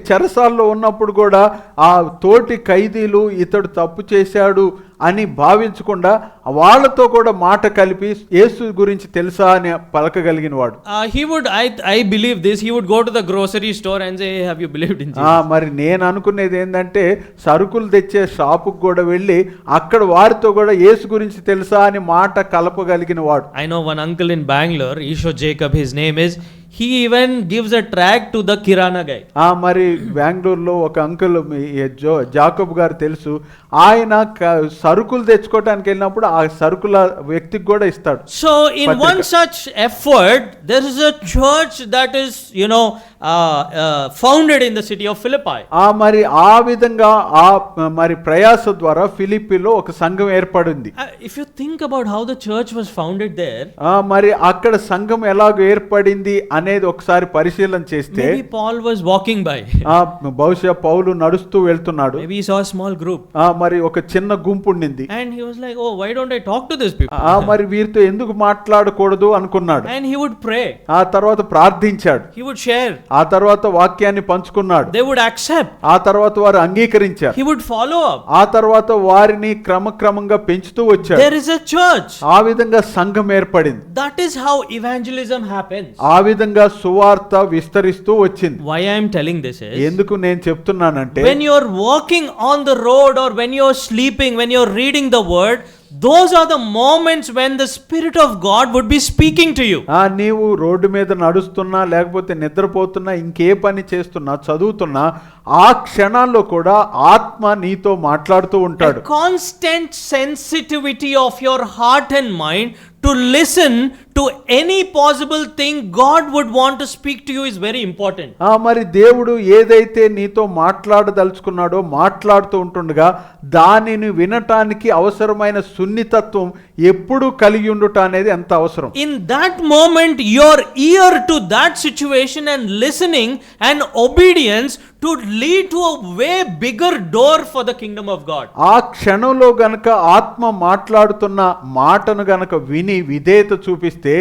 చెరసాల్లో ఉన్నప్పుడు కూడా ఆ తోటి ఖైదీలు ఇతడు తప్పు చేశాడు అని భావించకుండా వాళ్ళతో కూడా మాట కలిపి యేసు గురించి తెలుసా అని పలకగలిగిన వాడు. He would, I believe this, he would go to the grocery store and say, hey, have you believed in Jesus? మరి నేను అనుకునేది ఏంటంటే సరుకులు తెచ్చే షాపుకు కూడా వెళ్ళి అక్కడ వారితో కూడా యేసు గురించి తెలుసా అని మాట కలపగలిగిన వాడు. I know one uncle in Bangalore, Isho Jacob, his name is. He even gives a tract to the Kirana guy. మరి బెంగళూరులో ఒక అంకుల్ జాకబ్ గారు తెలుసు. ఆయన సరుకులు తెచ్చుకోవడానికి వెళ్ళినప్పుడు ఆ సరుకుల వ్యక్తికి కూడా ఇస్తాడు. So in one such effort, there is a church that is, founded in the city of Philippi. మరి ఆ విధంగా మరి ప్రయాస ద్వారా ఫిలిప్పీలో ఒక సంఘం ఏర్పడింది. If you think about how the church was founded there, మరి అక్కడ సంఘం ఎలాగ ఏర్పడింది అనేది ఒకసారి పరిశీలన చేస్తే maybe Paul was walking by. బహుశా పౌలు నడుస్తూ వెళ్తున్నాడు. Maybe he saw a small group. మరి ఒక చిన్న గుంపు ఉండింది. And he was like, oh, why don't I talk to these people? మరి వీరితో ఎందుకు మాట్లాడకూడదు అనుకున్నాడు. And he would pray. ఆ తర్వాత ప్రార్థించాడు. He would share. ఆ తర్వాత వాక్యాన్ని పంచుకున్నాడు. They would accept. ఆ తర్వాత వారు అంగీకరించారు. He would follow up. ఆ తర్వాత వారిని క్రమక్రమంగా పెంచుతూ వచ్చాడు. There is a church. ఆ విధంగా సంఘం ఏర్పడింది. That is how evangelism happens. ఆ విధంగా సువార్త విస్తరిస్తూ వచ్చింది. Why I am telling this is, ఎందుకు నేను చెప్తున్నానంటే, when you are walking on the road or when you are sleeping, when you are reading the word, those are the moments when the Spirit of God would be speaking to you. నీవు road మీద నడుస్తున్నా లేకపోతే నిద్రపోతున్నా ఇంకే పని చేస్తున్నా చదువుతున్నా ఆ క్షణాల్లో కూడా ఆత్మ నీతో మాట్లాడుతూ ఉంటాడు. A constant sensitivity of your heart and mind to listen to any possible thing God would want to speak to you is very important. మరి దేవుడు ఏదైతే నీతో మాట్లాడదలుచుకున్నాడో మాట్లాడుతూ ఉంటుండగా దానిని వినటానికి అవసరమైన సున్నితత్వం ఎప్పుడు కలిగి ఉండుట అనేది ఎంత అవసరం. In that moment, your ear to that situation and listening and obedience to lead to a way bigger door for the kingdom of God. ఆ క్షణంలో గనక ఆత్మ మాట్లాడుతున్న మాటను గనక విని విధేయత చూపిస్తే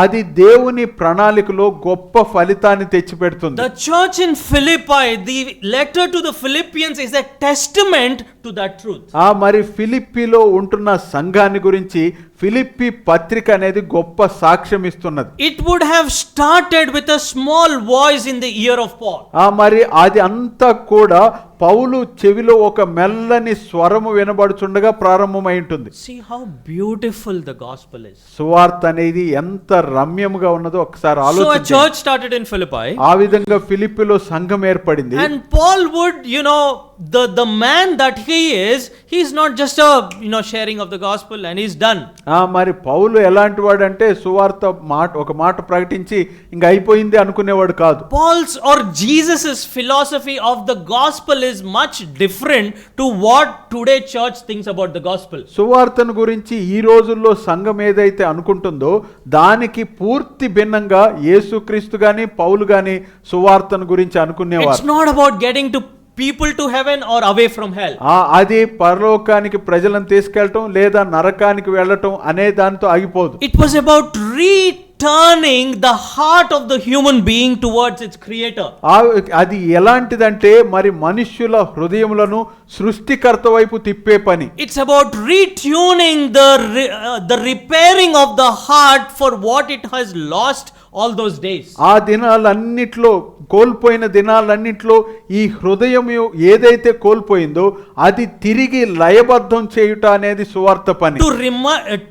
అది దేవుని ప్రణాళికలో గొప్ప ఫలితాన్ని తెచ్చిపెడుతుంది. The church in Philippi, the letter to the Philippians is a testament to that truth. మరి ఫిలిప్పీలో ఉంటున్న సంఘాన్ని గురించి ఫిలిప్పీ పత్రిక అనేది గొప్ప సాక్ష్యం ఇస్తున్నది. It would have started with a small voice in the ear of Paul. మరి అది అంతా కూడా పౌలు చెవిలో ఒక మెల్లని స్వరము వినబడుచుండగా ప్రారంభమై ఉంటుంది. See how beautiful the gospel is. సువార్త అనేది ఎంత రమ్యముగా ఉన్నదో ఒకసారి So a ఆలోచించండి. church started in Philippi. ఆ విధంగా ఫిలిప్పీలో సంఘం ఏర్పడింది. And Paul would, the man that he is not just a sharing of the gospel and he's done. మరి పౌలు ఎలాంటి వాడు అంటే సువార్త ఒక మాట ప్రకటించి ఇంకా అయిపోయింది అనుకునేవాడు కాదు. Paul's or Jesus's philosophy of the gospel is much different to what today church thinks about the gospel. సువార్తను గురించి ఈ రోజుల్లో సంఘం ఏదైతే అనుకుంటుందో దానికి పూర్తి భిన్నంగా యేసుక్రీస్తు గాని పౌలు గాని సువార్తను గురించి అనుకునేవారు. It's not about getting to people to heaven or away from hell. అది పరలోకానికి ప్రజలను తీసుకెళ్ళటం లేదా నరకానికి వెళ్ళటం అనే దాంతో ఆగిపోదు. It was about returning the heart of the human being towards its creator. అది ఎలాంటిదంటే మరి మనుష్యుల హృదయములను సృష్టికర్త వైపు తిప్పే పని. It's about retuning the repairing of the heart for what it has lost all those days. ఆ దినాలన్నిట్లో కోల్పోయిన దినాలన్నిట్లో ఈ హృదయం ఏదైతే కోల్పోయిందో అది తిరిగి లయబద్ధం చేయుట అనేది సువార్త పని.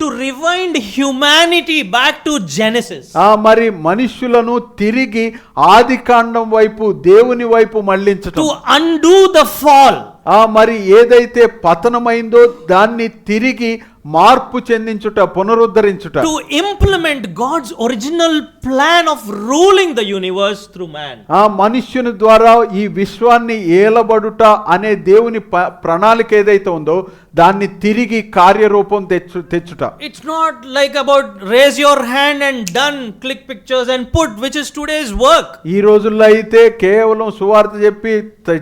To rewind humanity back to Genesis. మరి మనుష్యులను తిరిగి ఆదికాండం వైపు దేవుని వైపు మళ్ళించటం. To undo the fall. మరి ఏదైతే పతనమైందో దాన్ని తిరిగి మార్పు చెందించుట, పునరుద్ధరించుట, to implement God's original plan of ruling the universe through man. ఆ మనుష్యుని ద్వారా ఈ విశ్వాన్ని ఏలబడుట అనే దేవుని ప్రణాళిక ఏదైతే ఉందో దాన్ని తిరిగి కార్యరూపం తెచ్చుట. It's not like about raise your hand and done, click pictures and put, which is today's work. ఈ రోజుల్లో అయితే కేవలం సువార్త చెప్పి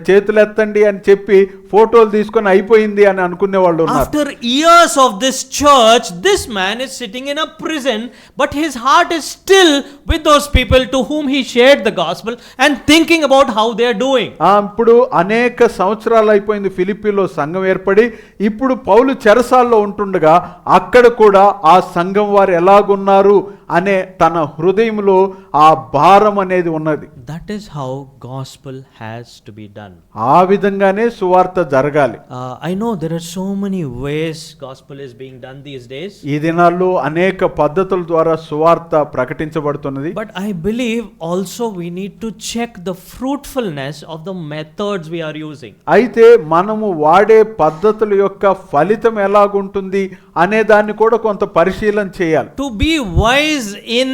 చేతులు ఎత్తండి అని చెప్పి ఫోటోలు తీసుకొని అయిపోయింది అని అనుకునే వాళ్ళు ఉన్నారు. After years of this church, this man is sitting in a prison, but his heart is still with those people to whom he shared the gospel and thinking about how they are doing. ఇప్పుడు అనేక సంవత్సరాలు అయిపోయింది ఫిలిప్పీలో సంఘం ఏర్పడి. ఇప్పుడు పౌలు చెరసాల్లో ఉంటుండగా అక్కడ కూడా ఆ సంఘం వారు ఎలాగున్నారు అనే తన హృదయంలో ఆ భారం అనేది ఉన్నది. That is how gospel has to be done. ఆ విధంగానే సువార్త జరగాలి. I know there are so many ways gospel is being done these days. ఈ దినాల్లో అనేక పద్ధతుల ద్వారా సువార్త ప్రకటించబడుతున్నది. But I believe also we need to check the fruitfulness of the methods we are using. అయితే మనము వాడే పద్ధతుల యొక్క ఫలితం ఎలాగుంటుంది అనే దాన్ని కూడా కొంత పరిశీలన చేయాలి. To be wise in,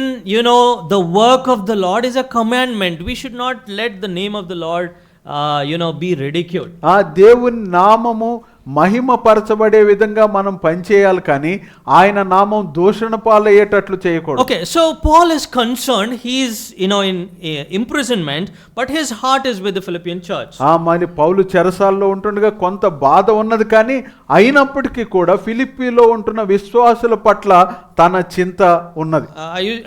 the work of the Lord is a commandment. We should not let the name of the Lord, be ridiculed. ఆ దేవుని నామము మహిమ పరచబడే విధంగా మనం పనిచేయాలి, కానీ ఆయన నామం దూషణ పాలయ్యేటట్లు చేయకూడదు. Okay, so Paul is concerned. He is, in imprisonment, but his heart is with the Philippian church. మరి పౌలు చెరసాల్లో ఉంటుండగా కొంత బాధ ఉన్నది, కానీ అయినప్పటికీ కూడా ఫిలిప్పీలో ఉంటున్న విశ్వాసుల పట్ల తన చింత ఉన్నది.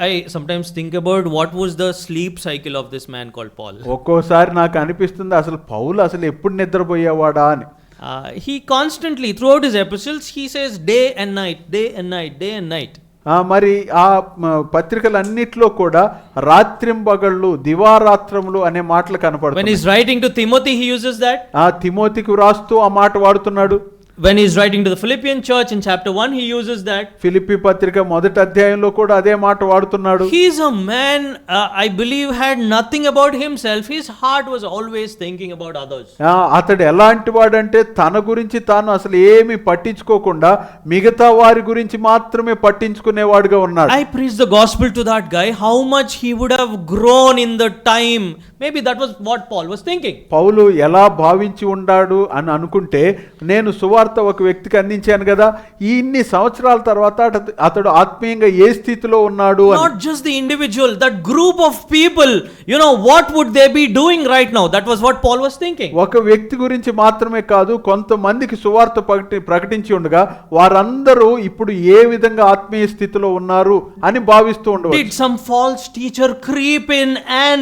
I sometimes think about what was the sleep cycle of this man called Paul. ఒక్కోసారి నాకు అనిపిస్తుంది అసలు పౌలు అసలు ఎప్పుడు నిద్రపోయేవాడా అని. He constantly, throughout his epistles, he says day and night, day and night, day and night. మరి ఆ పత్రికలన్నిట్లో కూడా రాత్రింబగళ్ళు, దివారాత్రములు అనే మాటలు కనపడతాయి. When he's writing to Timothy, he uses that. తిమోతికి రాస్తూ ఆ మాట వాడుతున్నాడు. When he's writing to the Philippian church in chapter 1, he uses that. Philippi పత్రిక మొదటి అధ్యాయంలో కూడా అదే మాట వాడుతున్నాడు. He is a man, I believe, had nothing about himself. His heart was always thinking about others. అతడు ఎలాంటి వాడంటే తన గురించి తాను అసలు ఏమీ పట్టించుకోకుండా మిగతా వారి గురించి మాత్రమే పట్టించుకునేవాడుగా ఉన్నాడు. I preach the gospel to that guy. How much he would have grown in the time. Maybe that was what Paul was thinking. పౌలు ఎలా భావించి ఉండాడు అని అనుకుంటే, నేను సువార్త ఒక వ్యక్తికి అందించాను కదా, ఇన్ని సంవత్సరాల తర్వాత అతడు ఆత్మీయంగా ఏ స్థితిలో ఉన్నాడు అని. Not just the individual, that group of people, what would they be doing right now? That was what Paul was thinking. ఒక వ్యక్తి గురించి మాత్రమే కాదు, కొంతమందికి సువార్త ప్రకటించి ఉండగా వారందరూ ఇప్పుడు ఏ విధంగా ఆత్మీయ స్థితిలో ఉన్నారు అని భావిస్తూ ఉండవచ్చు. Did some false teacher creep in and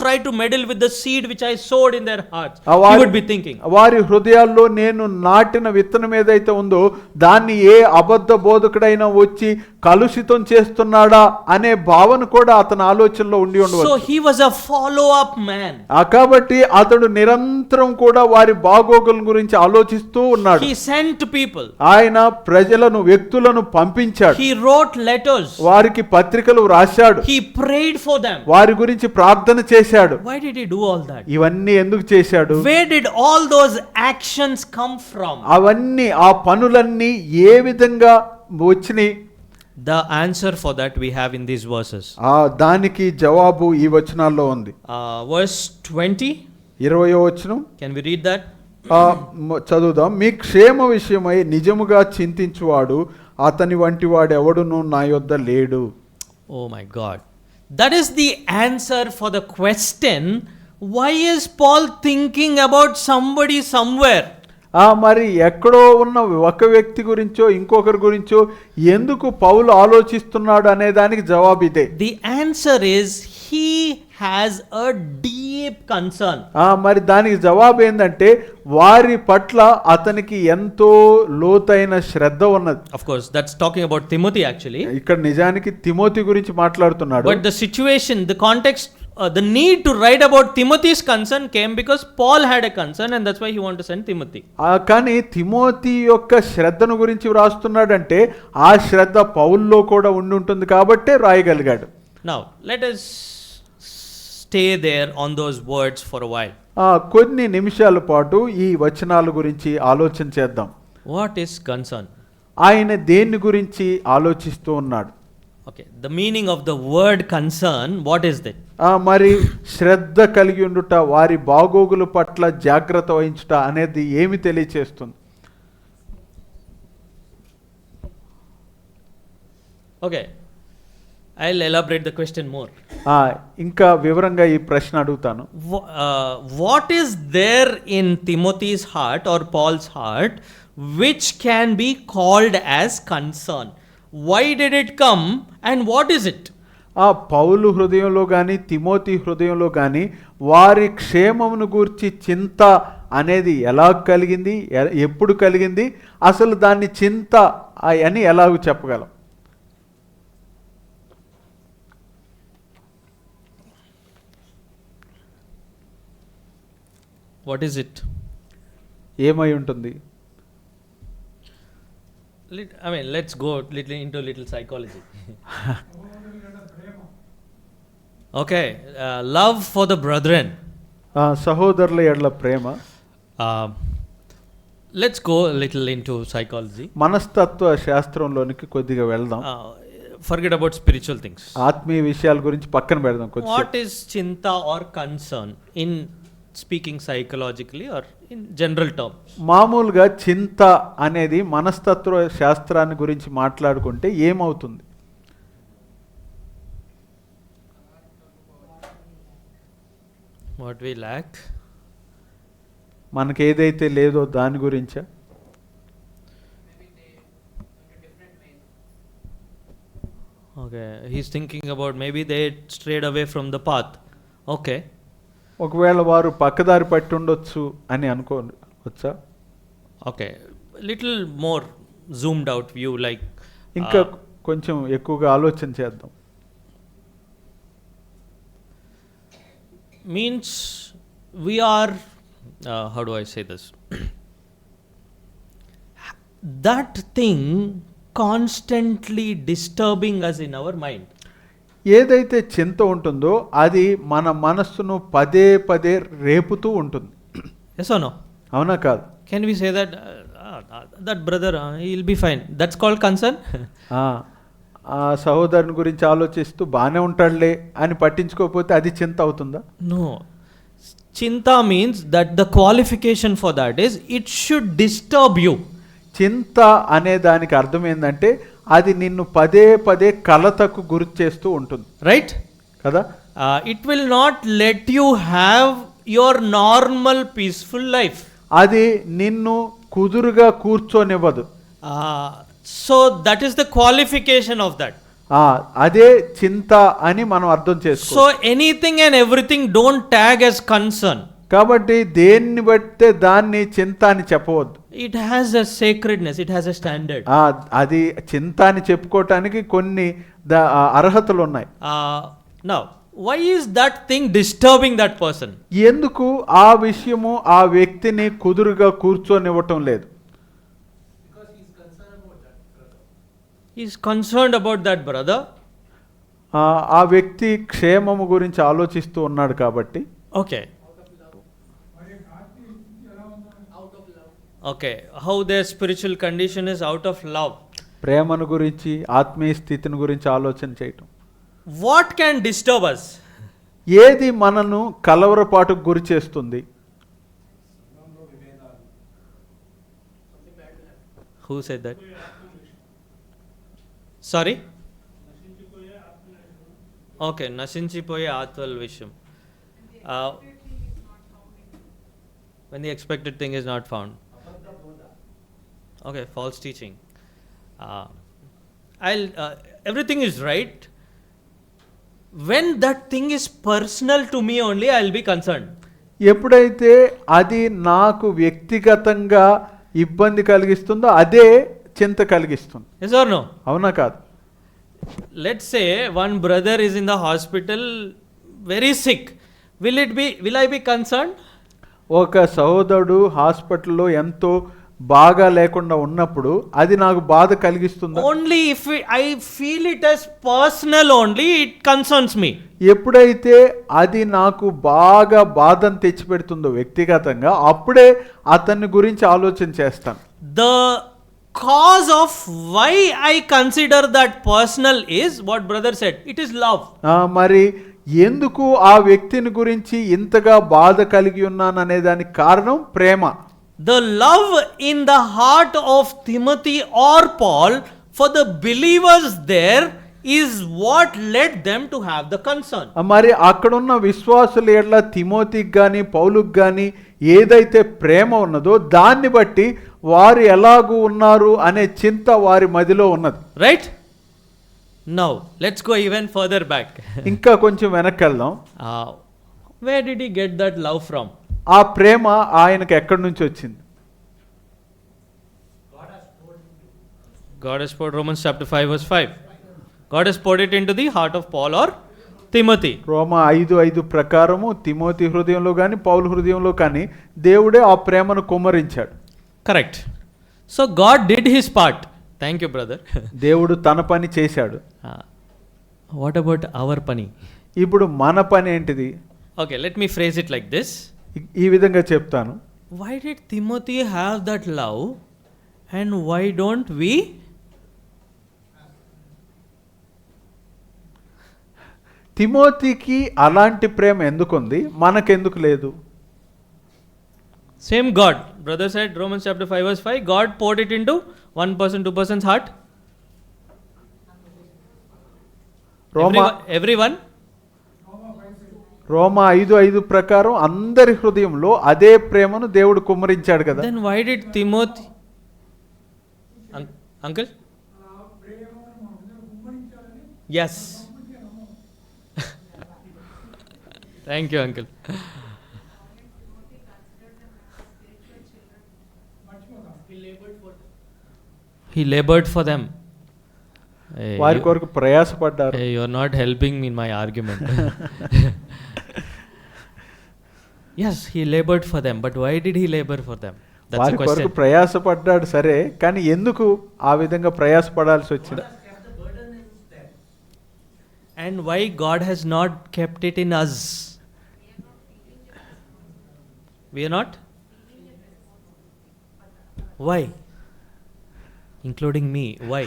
try to meddle with the seed which I sowed in their hearts? He would be thinking. వారి హృదయాల్లో నేను నాటిన విత్తనం ఏదైతే ఉందో దాన్ని ఏ అబద్ధ బోధకుడైనా వచ్చి కలుషితం చేస్తున్నాడా అనే భావన కూడా అతని ఆలోచనలో ఉండి ఉండవచ్చు. So he was a follow up man. కాబట్టి అతడు నిరంతరం కూడా వారి బాగోగుల గురించి ఆలోచిస్తూ ఉన్నాడు. He sent people. ఆయన ప్రజలను, వ్యక్తులను పంపించాడు. He wrote letters. వారికి పత్రికలు రాశాడు. He prayed for them. వారి గురించి ప్రార్థన చేశాడు. Why did he do all that? ఇవన్నీ ఎందుకు చేశాడు? Where did all those actions come from? అవన్నీ, ఆ పనులన్నీ ఏ విధంగా వచ్చినాయి? The answer for that we have in these verses. దానికి జవాబు ఈ వచనాల్లో ఉంది. Verse 20. 20వ వచనం. Can we read that? చదువుదాం. మీ క్షేమ విషయమై నిజముగా చింతించువాడు అతని వంటి వాడు ఎవడును నా యొద్ద లేడు. Oh my God. That is the answer for the question, why is Paul thinking about somebody somewhere? మరి ఎక్కడో ఉన్న ఒక వ్యక్తి గురించో ఇంకొకరి గురించో ఎందుకు పౌలు ఆలోచిస్తున్నాడు అనే దానికి జవాబు ఇదే. The answer is he has a deep concern. మరి దానికి జవాబు ఏంటంటే వారి పట్ల అతనికి ఎంతో లోతైన శ్రద్ధ ఉన్నది. Of course, that's talking about Timothy actually. ఇక్కడ నిజానికి తిమోతి గురించి మాట్లాడుతున్నాడు. But the situation, the context, the need to write about Timothy's concern came because Paul had a concern and that's why he wanted to send Timothy. కానీ Timothy యొక్క శ్రద్ధను గురించి వ్రాస్తున్నాడంటే ఆ శ్రద్ధ పౌల్లో కూడా ఉండి ఉంటుంది కాబట్టే రాయగలిగాడు. Now, let us stay there on those words for a while. కొన్ని నిమిషాల పాటు ఈ వచనాల గురించి ఆలోచన చేద్దాం. What is concern? ఆయన దేన్ని గురించి ఆలోచిస్తూ ఉన్నాడు? Okay, the meaning of the word concern, what is that? మరి శ్రద్ధ కలిగి ఉండుట, వారి బాగోగుల పట్ల జాగ్రత్త వహించుట అనేది ఏమి తెలియచేస్తుంది? Okay, I'll elaborate the question more. ఇంకా వివరంగా ఈ ప్రశ్న అడుగుతాను. What is there in Timothy's heart or Paul's heart which can be called as concern? Why did it come and what is it? పౌలు హృదయంలో కానీ తిమోతి హృదయంలో కానీ వారి క్షేమమును గూర్చి చింత అనేది ఎలా కలిగింది, ఎప్పుడు కలిగింది, అసలు దాన్ని చింత అని ఎలాగ చెప్పగలం? What is it? ఏమై ఉంటుంది? I mean, let's go into little psychology. Okay, love for the brethren. సహోదరుల ఎడల ప్రేమ. Let's go a little into psychology. మనస్తత్వ శాస్త్రంలోనికి కొద్దిగా వెళ్దాం. Forget about spiritual things. ఆత్మీయ విషయాల గురించి పక్కన పెడదాం కొద్దిగా. What is chinta or concern in speaking psychologically or in general terms? మామూలుగా చింత అనేది మనస్తత్వ శాస్త్రాన్ని గురించి మాట్లాడుకుంటే ఏమవుతుంది? What we lack? మనకి ఏదైతే లేదో దాని గురించా? Okay, he's thinking about maybe they strayed away from the path. Okay. ఒకవేళ వారు పక్కదారి పట్టి ఉండొచ్చు అని అనుకోవచ్చా? Okay, little more zoomed out view, like ఇంకా కొంచెం ఎక్కువగా ఆలోచన చేద్దాం. means we are how do I say this? That thing constantly disturbing us in our mind. ఏదైతే చింత ఉంటుందో అది మన మనస్సును పదే పదే రేపుతూ ఉంటుంది. Yes or no? అవునా కాదు? Can we say that that brother he'll be fine? That's called concern. ఆ సహోదరుని గురించి ఆలోచిస్తూ బాగానే ఉంటాడులే అని పట్టించుకోకపోతే అది చింత అవుతుందా? No. Chinta means that the qualification for that is it should disturb you. చింత అనే దానికి అర్థం ఏంటంటే అది నిన్ను పదే పదే కలతకు గురి చేస్తూ ఉంటుంది. Right? కదా? It will not let you have your normal peaceful life. అది నిన్ను కుదురుగా కూర్చోనివ్వదు. So that is the qualification of that. అదే చింత అని మనం అర్థం చేసుకోవాలి. So anything and everything don't tag as concern. కాబట్టి దేన్ని బట్టే దాన్ని చింత అని చెప్పవద్దు. It has a sacredness, it has a standard. అది చింత అని చెప్పుకోవటానికి కొన్ని అర్హతలు ఉన్నాయి. Now why is that thing disturbing that person? ఎందుకు ఆ విషయము ఆ వ్యక్తిని కుదురుగా కూర్చోనివ్వటం లేదు? Because he is concerned about that brother. He is concerned about that brother. ఆ వ్యక్తి క్షేమము గురించి ఆలోచిస్తూ ఉన్నాడు కాబట్టి. Okay. Out of love. Okay, how their spiritual condition is out of love. ప్రేమను గురించి ఆత్మీయ స్థితిని గురించి ఆలోచన చేయటం. What can disturb us? ఏది మనను కలవరపాటుకు గురి చేస్తుంది? Something bad will happen. Who said that? Sorry? Okay, నశించిపోయే ఆత్మల విషయం. When the expected thing is not found. Okay, false teaching. Everything is right. When that thing is personal to me only, I'll be concerned. ఎప్పుడైతే అది నాకు వ్యక్తిగతంగా ఇబ్బంది కలిగిస్తుందో అదే చింత కలిగిస్తుంది. Yes or no? అవునా కాదు? Let's say one brother is in the hospital very sick. Will I be concerned? ఒక సహోదరుడు హాస్పిటల్లో ఎంతో బాగా లేకుండా ఉన్నప్పుడు అది నాకు బాధ కలిగిస్తుందా? Only if I feel it as personal only, it concerns me. ఎప్పుడైతే అది నాకు బాగా బాధను తెచ్చిపెడుతుందో వ్యక్తిగతంగా అప్పుడే అతని గురించి ఆలోచన చేస్తాను. The cause of why I consider that personal is what brother said. It is love. మరి ఎందుకు ఆ వ్యక్తిని గురించి ఇంతగా బాధ కలిగి ఉన్నాను అనే దానికి కారణం ప్రేమ. The love in the heart of Timothy or Paul for the believers there is what led them to have the concern. మరి అక్కడున్న విశ్వాసుల ఎడల తిమోతికి కానీ పౌలుకి కానీ ఏదైతే ప్రేమ ఉన్నదో దాన్ని బట్టి వారు ఎలాగూ ఉన్నారు అనే చింత వారి మదిలో ఉన్నది. Right? Now, let's go even further back. ఇంకా కొంచెం వెనక్కి వెళ్దాం. Where did he get that love from? ఆ ప్రేమ ఆయనకు ఎక్కడి నుంచి వచ్చింది? God has poured Romans chapter 5 verse 5. God has poured it into the heart of Paul or Timothy. రోమా 5:5 ప్రకారము తిమోతి హృదయంలో కానీ పౌలు హృదయంలో కానీ దేవుడే ఆ ప్రేమను కుమ్మరించాడు. Correct. So God did his part. Thank you, brother. దేవుడు తన పని చేశాడు. What about our pani? ఇప్పుడు మన పని ఏంటిది? Okay, let me phrase it like this. ఈ విధంగా చెప్తాను. Why did Timothy have that love and why don't we? తిమోతికి అలాంటి ప్రేమ ఎందుకుంది, మనకెందుకు లేదు? Same God. Brother said Romans chapter 5 verse 5, God poured it into one person, two person's heart. Everyone. రోమా 5:5 ప్రకారం అందరి హృదయంలో అదే ప్రేమను దేవుడు కుమ్మరించాడు కదా. Then why did Timothy? Uncle? Yes. Thank you, uncle. He labored for them. వారి కొరకు ప్రయాసపడ్డారు. You are not helping me in my argument. Yes, he labored for them, but why did he labor for them? That's వారి the question. కొరకు ప్రయాసపడ్డాడు సరే, కానీ ఎందుకు ఆ విధంగా ప్రయాసపడాల్సి వచ్చింది? And why God has not kept it in us? We are not? Why? Including me. Why?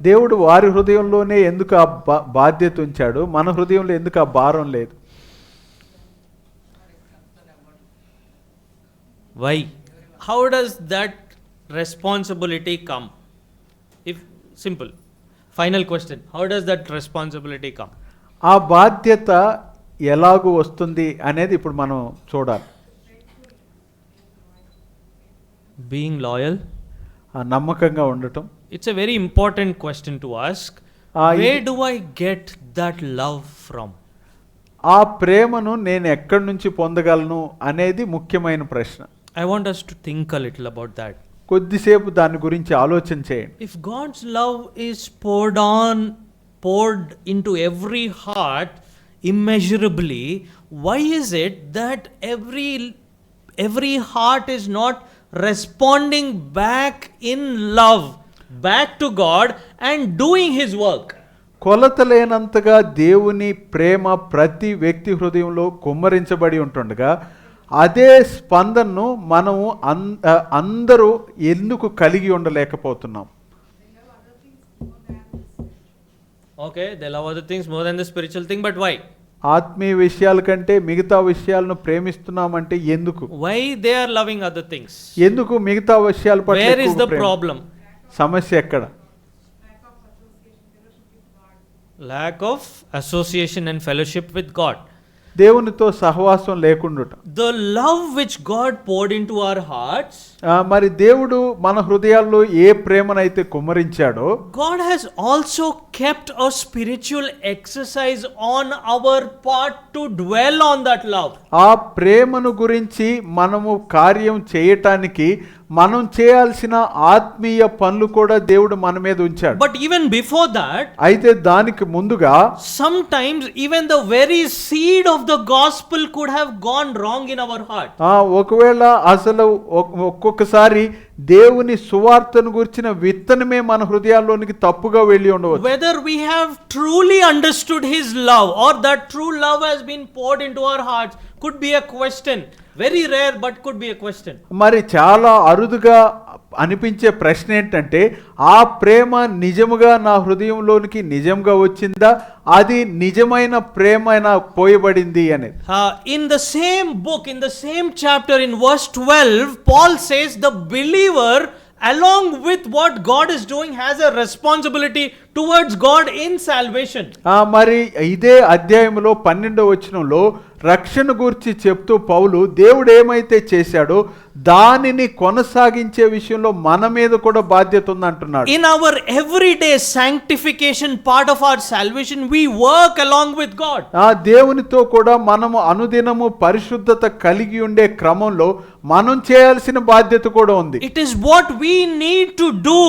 దేవుడు వారి హృదయంలోనే ఎందుకు ఆ బాధ్యత ఉంచాడు, మన హృదయంలో ఎందుకు ఆ భారం లేదు? Why? How does that responsibility come? If simple. Final question. How does that responsibility come? ఆ బాధ్యత ఎలాగూ వస్తుంది అనేది ఇప్పుడు మనం చూడాలి. Being loyal. నమ్మకంగా ఉండటం. It's a very important question to ask. Where do I get that love from? ఆ ప్రేమను నేను ఎక్కడి నుంచి పొందగలను అనేది ముఖ్యమైన ప్రశ్న. I want us to think a little about that. కొద్దిసేపు దాని గురించి ఆలోచన చేయండి. If God's love is poured into every heart immeasurably, why is it that every heart is not responding back in love back to God and doing his work? కొలతలేనంతగా దేవుని ప్రేమ ప్రతి వ్యక్తి హృదయంలో కుమ్మరించబడి ఉంటుండగా అదే స్పందనను మనము అందరూ ఎందుకు కలిగి ఉండలేకపోతున్నాం? Okay, they love other things more than the spiritual thing, but why? ఆత్మీయ విషయాల కంటే మిగతా విషయాలను ప్రేమిస్తున్నామంటే ఎందుకు? Why they are loving other things? ఎందుకు మిగతా విషయాల పట్ల Where is ఎక్కువ the ప్రేమ? problem? సమస్య ఎక్కడ? Lack of association and fellowship with God. దేవునితో సహవాసం లేకుండుట. The love which God poured into our hearts, మరి దేవుడు మన హృదయాల్లో ఏ ప్రేమనైతే కుమ్మరించాడో, God has also kept a spiritual exercise on our part to dwell on that love. ఆ ప్రేమను గురించి మనము కార్యం చేయటానికి మనం చేయాల్సిన ఆత్మీయ పనులు కూడా దేవుడు మన మీద ఉంచాడు. But even before that, అయితే దానికి ముందుగా sometimes even the very seed of the gospel could have gone wrong in our heart. ఒకవేళ అసలు ఒక్కొక్కసారి దేవుని సువార్తను గురించిన విత్తనమే మన హృదయాల్లోనికి తప్పుగా వెళ్ళి ఉండవచ్చు. Whether we have truly understood his love or that true love has been poured into our hearts could be a question. Very rare, but could be a question. మరి చాలా అరుదుగా అనిపించే ప్రశ్న ఏంటంటే ఆ ప్రేమ నిజముగా నా హృదయంలోనికి నిజంగా వచ్చిందా, అది నిజమైన ప్రేమైనా పోయబడింది అనేది. In the same book, in the same chapter, in verse 12, Paul says the believer, along with what God is doing, has a responsibility towards God in salvation. మరి ఇదే అధ్యాయంలో 12వ వచనంలో రక్షణ గురించి చెప్తూ పౌలు దేవుడు ఏమైతే చేశాడో దానిని కొనసాగించే విషయంలో మన మీద కూడా బాధ్యత ఉంది అంటున్నాడు. In our everyday sanctification part of our salvation, we work along with God. దేవునితో కూడా మనము అనుదినము పరిశుద్ధత కలిగి ఉండే క్రమంలో మనం చేయాల్సిన బాధ్యత కూడా ఉంది. It is what we need to do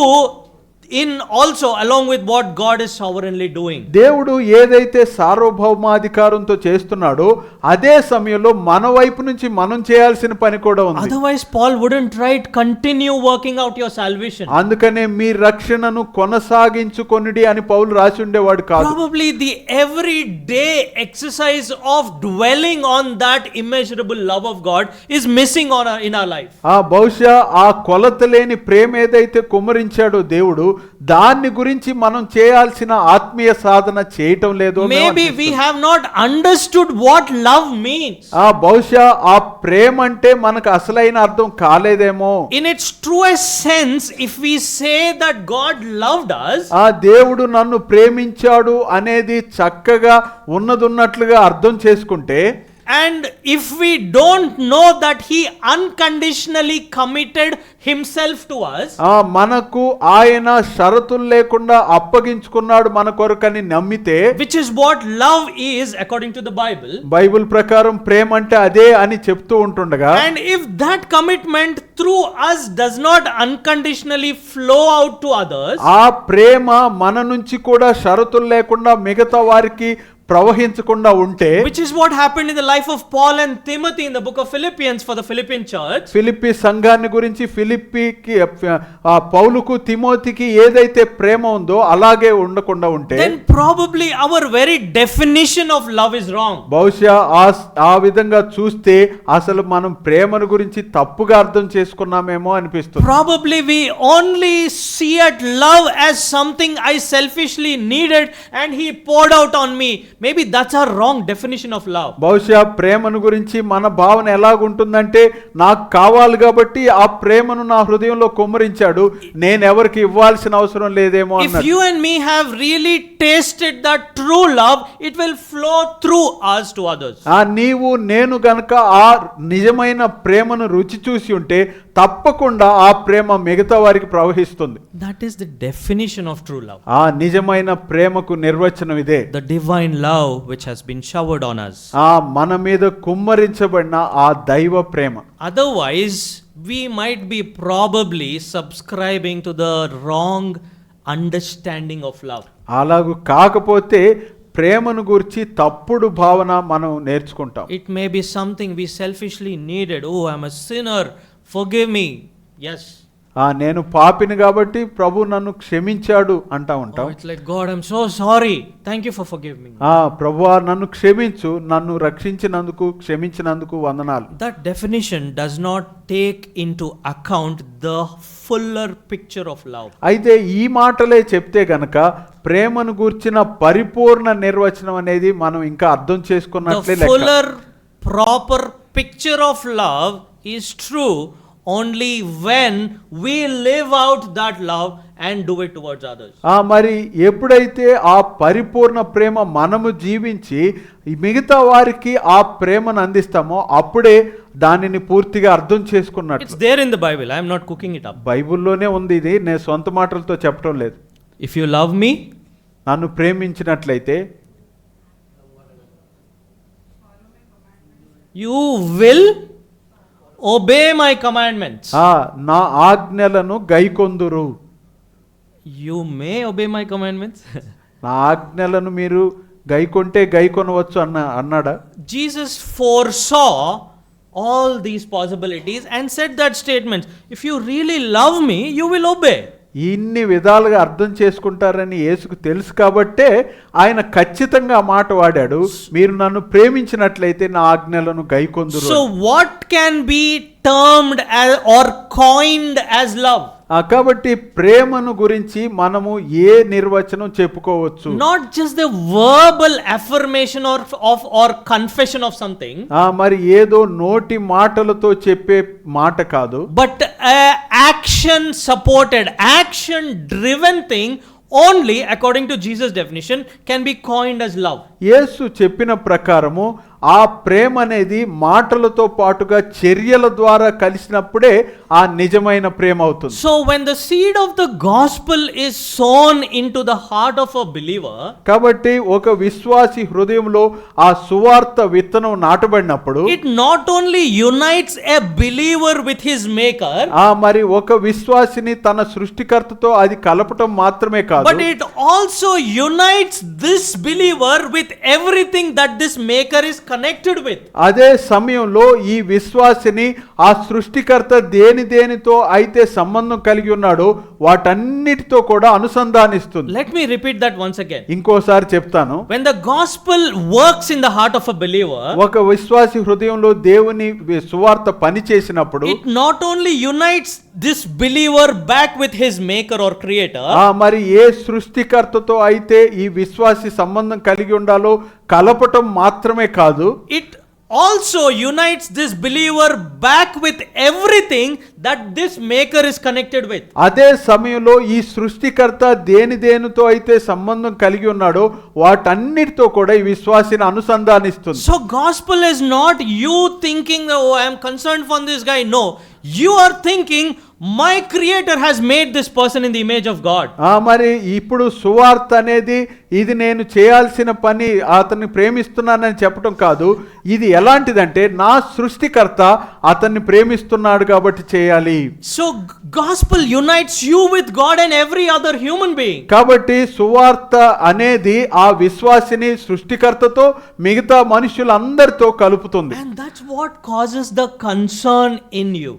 in also along with what God is sovereignly doing. దేవుడు ఏదైతే సార్వభౌమాధికారంతో చేస్తున్నాడో అదే సమయంలో మన వైపు నుంచి మనం చేయాల్సిన పని కూడా ఉంది. Otherwise Paul wouldn't write continue working out your salvation. అందుకనే మీ రక్షణను కొనసాగించుకొనుడి అని పౌలు రాసి ఉండేవాడు కాదు. Probably the everyday exercise of dwelling on that immeasurable love of God is missing in our life. బహుశా ఆ కొలత లేని ప్రేమ ఏదైతే కుమ్మరించాడో దేవుడు దాన్ని గురించి మనం చేయాల్సిన ఆత్మీయ సాధన చేయటం లేదు. Maybe we have not understood what love means. బహుశా ఆ ప్రేమ అంటే మనకు అసలైన అర్థం కాలేదేమో. In its truest sense, if we say that God loved us, దేవుడు నన్ను ప్రేమించాడు అనేది చక్కగా ఉన్నదున్నట్లుగా అర్థం చేసుకుంటే, and if we don't know that he unconditionally committed himself to us, మనకు ఆయన షరతులు లేకుండా అప్పగించుకున్నాడు మన కొరకని నమ్మితే, which is what love is according to the Bible, Bible ప్రకారం ప్రేమ అంటే అదే అని చెప్తూ ఉంటుండగా, and if that commitment through us does not unconditionally flow out to others, ఆ ప్రేమ మన నుంచి కూడా షరతులు లేకుండా మిగతా వారికి ప్రవహించకుండా ఉంటే, which is what happened in the life of Paul and Timothy in the book of Philippians for the Philippian church. Philippi సంఘాన్ని గురించి ఫిలిప్పీకి పౌలుకు తిమోతికి ఏదైతే ప్రేమ ఉందో అలాగే ఉండకుండా ఉంటే, then probably our very definition of love is wrong. బహుశా ఆ విధంగా చూస్తే అసలు మనం ప్రేమను గురించి తప్పుగా అర్థం చేసుకున్నామేమో అనిపిస్తుంది. Probably we only see at love as something I selfishly needed and he poured out on me. Maybe that's our wrong definition of love. బహుశా ప్రేమను గురించి మన భావన ఎలాగుంటుందంటే, నాకు కావాలి కాబట్టి ఆ ప్రేమను నా హృదయంలో కుమ్మరించాడు, నేను ఎవరికి ఇవ్వాల్సిన అవసరం లేదేమో అన్నట్టు. If you and me have really tasted that true love, it will flow through us to others. నీవు నేను గనక ఆ నిజమైన ప్రేమను రుచి చూసి ఉంటే తప్పకుండా ఆ ప్రేమ మిగతా వారికి ప్రవహిస్తుంది. That is the definition of true love. ఆ నిజమైన ప్రేమకు నిర్వచనం ఇదే. The divine love which has been showered on us. మన మీద కుమ్మరించబడిన ఆ దైవ ప్రేమ. Otherwise we might be probably subscribing to the wrong understanding of love. అలాగూ కాకపోతే ప్రేమను గురించి తప్పుడు భావన మనం నేర్చుకుంటాం. It may be something we selfishly needed. Oh, I'm a sinner, forgive me. Yes. నేను పాపిని కాబట్టి ప్రభు నన్ను క్షమించాడు అంటా ఉంటాం. It's like, God, I'm so sorry, thank you for forgiving me. ప్రభువా నన్ను క్షమించు, నన్ను రక్షించినందుకు క్షమించినందుకు వందనాలు. That definition does not take into account the fuller picture of love. అయితే ఈ మాటలే చెప్తే గనక ప్రేమను గూర్చిన పరిపూర్ణ నిర్వచనం అనేది మనం ఇంకా అర్థం చేసుకున్నట్లే The fuller proper picture of love is true only when we live out that love and do it towards others. మరి ఎప్పుడైతే ఆ పరిపూర్ణ ప్రేమ మనము జీవించి మిగతా వారికి ఆ ప్రేమను అందిస్తామో అప్పుడే దానిని పూర్తిగా అర్థం చేసుకున్నట్టు. It's there in the Bible. I am not cooking it up. బైబిల్లోనే ఉంది ఇది, నేను సొంత మాటలతో చెప్పడం లేదు. If you love me, నన్ను ప్రేమించినట్లయితే you will obey my commandments. నా ఆజ్ఞలను గైకొందురు. You may obey my commandments. నా ఆజ్ఞలను మీరు గైకొంటే గైకొనవచ్చు అన్నాడా? Jesus foresaw all these possibilities and said that statement, if you really love me, you will obey. ఇన్ని విధాలుగా అర్థం చేసుకుంటారని యేసుకు తెలుసు కాబట్టే ఆయన ఖచ్చితంగా ఆ మాట వాడాడు, మీరు నన్ను ప్రేమించినట్లయితే నా ఆజ్ఞలను గైకొందురు. So what can be termed as or coined as love? కాబట్టి ప్రేమను గురించి మనము ఏ నిర్వచనం చెప్పుకోవచ్చు? Not just the verbal affirmation or confession of something, మరి ఏదో నోటి మాటలతో చెప్పే మాట కాదు, but action supported, action driven thing only according to Jesus' definition can be coined as love. యేసు చెప్పిన ప్రకారము ఆ ప్రేమ అనేది మాటలతో పాటుగా చర్యల ద్వారా కలిసినప్పుడే ఆ నిజమైన ప్రేమ అవుతుంది. So when the seed of the gospel is sown into the heart of a believer, కాబట్టి ఒక విశ్వాసి హృదయంలో ఆ సువార్త విత్తనం నాటబడినప్పుడు it not only unites a believer with his maker, మరి ఒక విశ్వాసిని తన సృష్టికర్తతో అది కలపటం మాత్రమే కాదు, but it also unites this believer with everything that this maker is connected with. అదే సమయంలో ఈ విశ్వాసిని ఆ సృష్టికర్త దేనితో అయితే సంబంధం కలిగి ఉన్నాడో వాటన్నిటితో కూడా అనుసంధానిస్తుంది. Let me repeat that once again. ఇంకోసారి చెప్తాను. When the gospel works in the heart of a believer, ఒక విశ్వాసి హృదయంలో దేవుని సువార్త పని చేసినప్పుడు it not only unites this believer back with his maker or creator, మరి ఏ సృష్టికర్తతో అయితే ఈ విశ్వాసి సంబంధం కలిగి ఉండాలో కలపటం మాత్రమే కాదు, it also unites this believer back with everything that this maker is connected with. అదే సమయంలో ఈ సృష్టికర్త దేనితో అయితే సంబంధం కలిగి ఉన్నాడో వాటన్నిటితో కూడా ఈ విశ్వాసిని అనుసంధానిస్తుంది. So gospel is not you thinking, oh, I am concerned for this guy. No, you are thinking, my creator has made this person in the image of God. మరి ఇప్పుడు సువార్త అనేది ఇది నేను చేయాల్సిన పని, అతన్ని ప్రేమిస్తున్నానని చెప్పడం కాదు, ఇది ఎలాంటిదంటే నా సృష్టికర్త అతన్ని ప్రేమిస్తున్నాడు కాబట్టి చేయాలి. So gospel unites you with God and every other human being. కాబట్టి సువార్త అనేది ఆ విశ్వాసిని సృష్టికర్తతో మిగతా మనుషులందరితో కలుపుతుంది. And that's what causes the concern in you.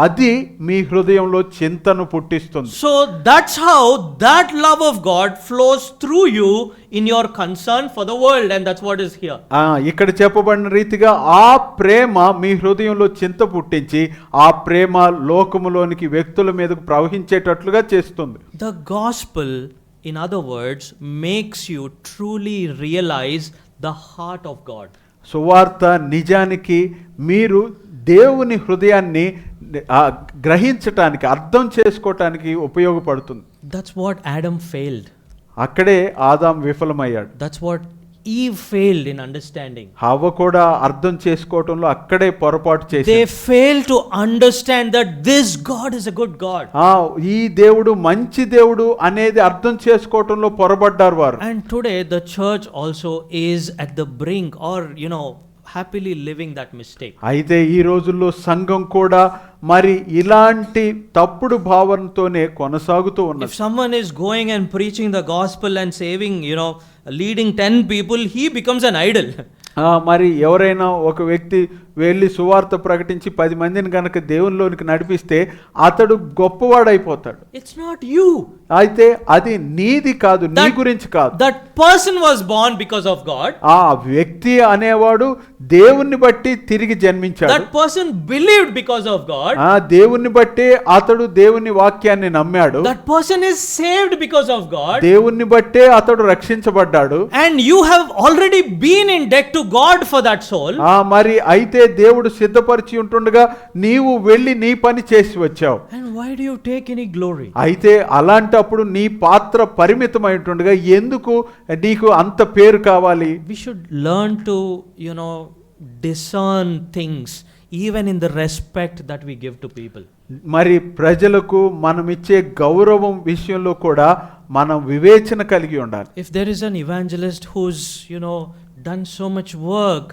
అది మీ హృదయంలో చింతను పుట్టిస్తుంది. So that's how that love of God flows through you in your concern for the world, and that's what is here. ఇక్కడ చెప్పబడిన రీతిగా ఆ ప్రేమ మీ హృదయంలో చింత పుట్టించి ఆ ప్రేమ లోకములోనికి వ్యక్తుల మీదకు ప్రవహించేటట్లుగా చేస్తుంది. The gospel, in other words, makes you truly realize the heart of God. సువార్త నిజానికి మీరు దేవుని హృదయాన్ని గ్రహించటానికి, అర్థం చేసుకోవటానికి ఉపయోగపడుతుంది. That's what Adam failed. అక్కడే Adam విఫలమయ్యాడు. That's what Eve failed in understanding. హవ్వ కూడా అర్థం చేసుకోవటంలో అక్కడే పొరపాటు చేసింది. They failed to understand that this God is a good God. ఈ దేవుడు మంచి దేవుడు అనేది అర్థం చేసుకోవటంలో పొరపడ్డారు వారు. And today the church also is at the brink, or happily living that mistake. అయితే ఈ రోజుల్లో సంఘం కూడా మరి ఇలాంటి తప్పుడు భావనతోనే కొనసాగుతూ ఉన్నది. If someone is going and preaching the gospel and saving, leading 10 people, he becomes an idol. మరి ఎవరైనా ఒక వ్యక్తి వెళ్ళి సువార్త ప్రకటించి 10 మందిని కనుక దేవునిలోనికి నడిపిస్తే అతడు గొప్పవాడైపోతాడు. It's not you. అయితే అది నీది కాదు, నీ గురించి కాదు. That person was born because of God. ఆ వ్యక్తి అనేవాడు దేవుణ్ణి బట్టి తిరిగి జన్మించాడు. That person believed because of God. దేవుణ్ణి బట్టి అతడు దేవుని వాక్యాన్ని నమ్మాడు. That person is saved because of God. దేవుణ్ణి బట్టే అతడు రక్షించబడ్డాడు. And you have already been in debt to God for that soul. మరి అయితే దేవుడు సిద్ధపరిచి ఉంటుండగా నీవు వెళ్ళి నీ పని చేసి వచ్చావు. And why do you take any glory? అయితే అలాంటప్పుడు నీ పాత్ర పరిమితమై ఉంటుండగా ఎందుకు నీకు అంత పేరు కావాలి? We should learn to discern things even in the respect that we give to people. మరి ప్రజలకు మనం ఇచ్చే గౌరవం విషయంలో కూడా మనం వివేచన కలిగి ఉండాలి. If there is an evangelist who's done so much work,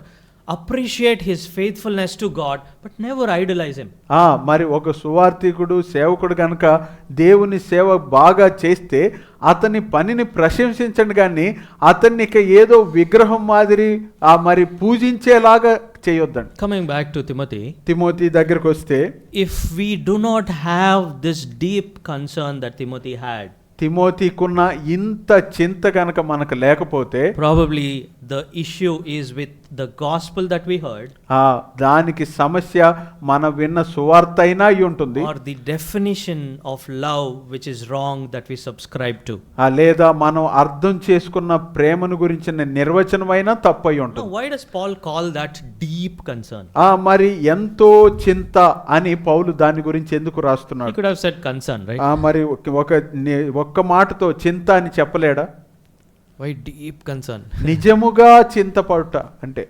appreciate his faithfulness to God, but never idolize him. మరి ఒక సువార్థికుడు సేవకుడు కనుక దేవుని సేవ బాగా చేస్తే అతని పనిని ప్రశంసించండి కానీ అతన్ని ఇక ఏదో విగ్రహం మాదిరి మరి పూజించేలాగా చేయొద్దండి. Coming back to Timothy, Timothy దగ్గరకు వస్తే, if we do not have this deep concern that Timothy had, తిమోతికున్న ఇంత చింత కనుక మనకు లేకపోతే, probably the issue is with the gospel that we heard, దానికి సమస్య మన విన్న సువార్త అయినా అయి ఉంటుంది, or the definition of love which is wrong that we subscribe to. లేదా మనం అర్థం చేసుకున్న ప్రేమను గురించిన నిర్వచనమైనా తప్పు అయి Now, ఉంటుంది. why does Paul call that deep concern? మరి ఎంతో చింత అని పౌలు దాని గురించి ఎందుకు He రాస్తున్నాడు? could have said concern, right? మరి ఒక్క మాటతో చింత అని చెప్పలేడా? Why deep concern? నిజముగా చింతపడుట అంటే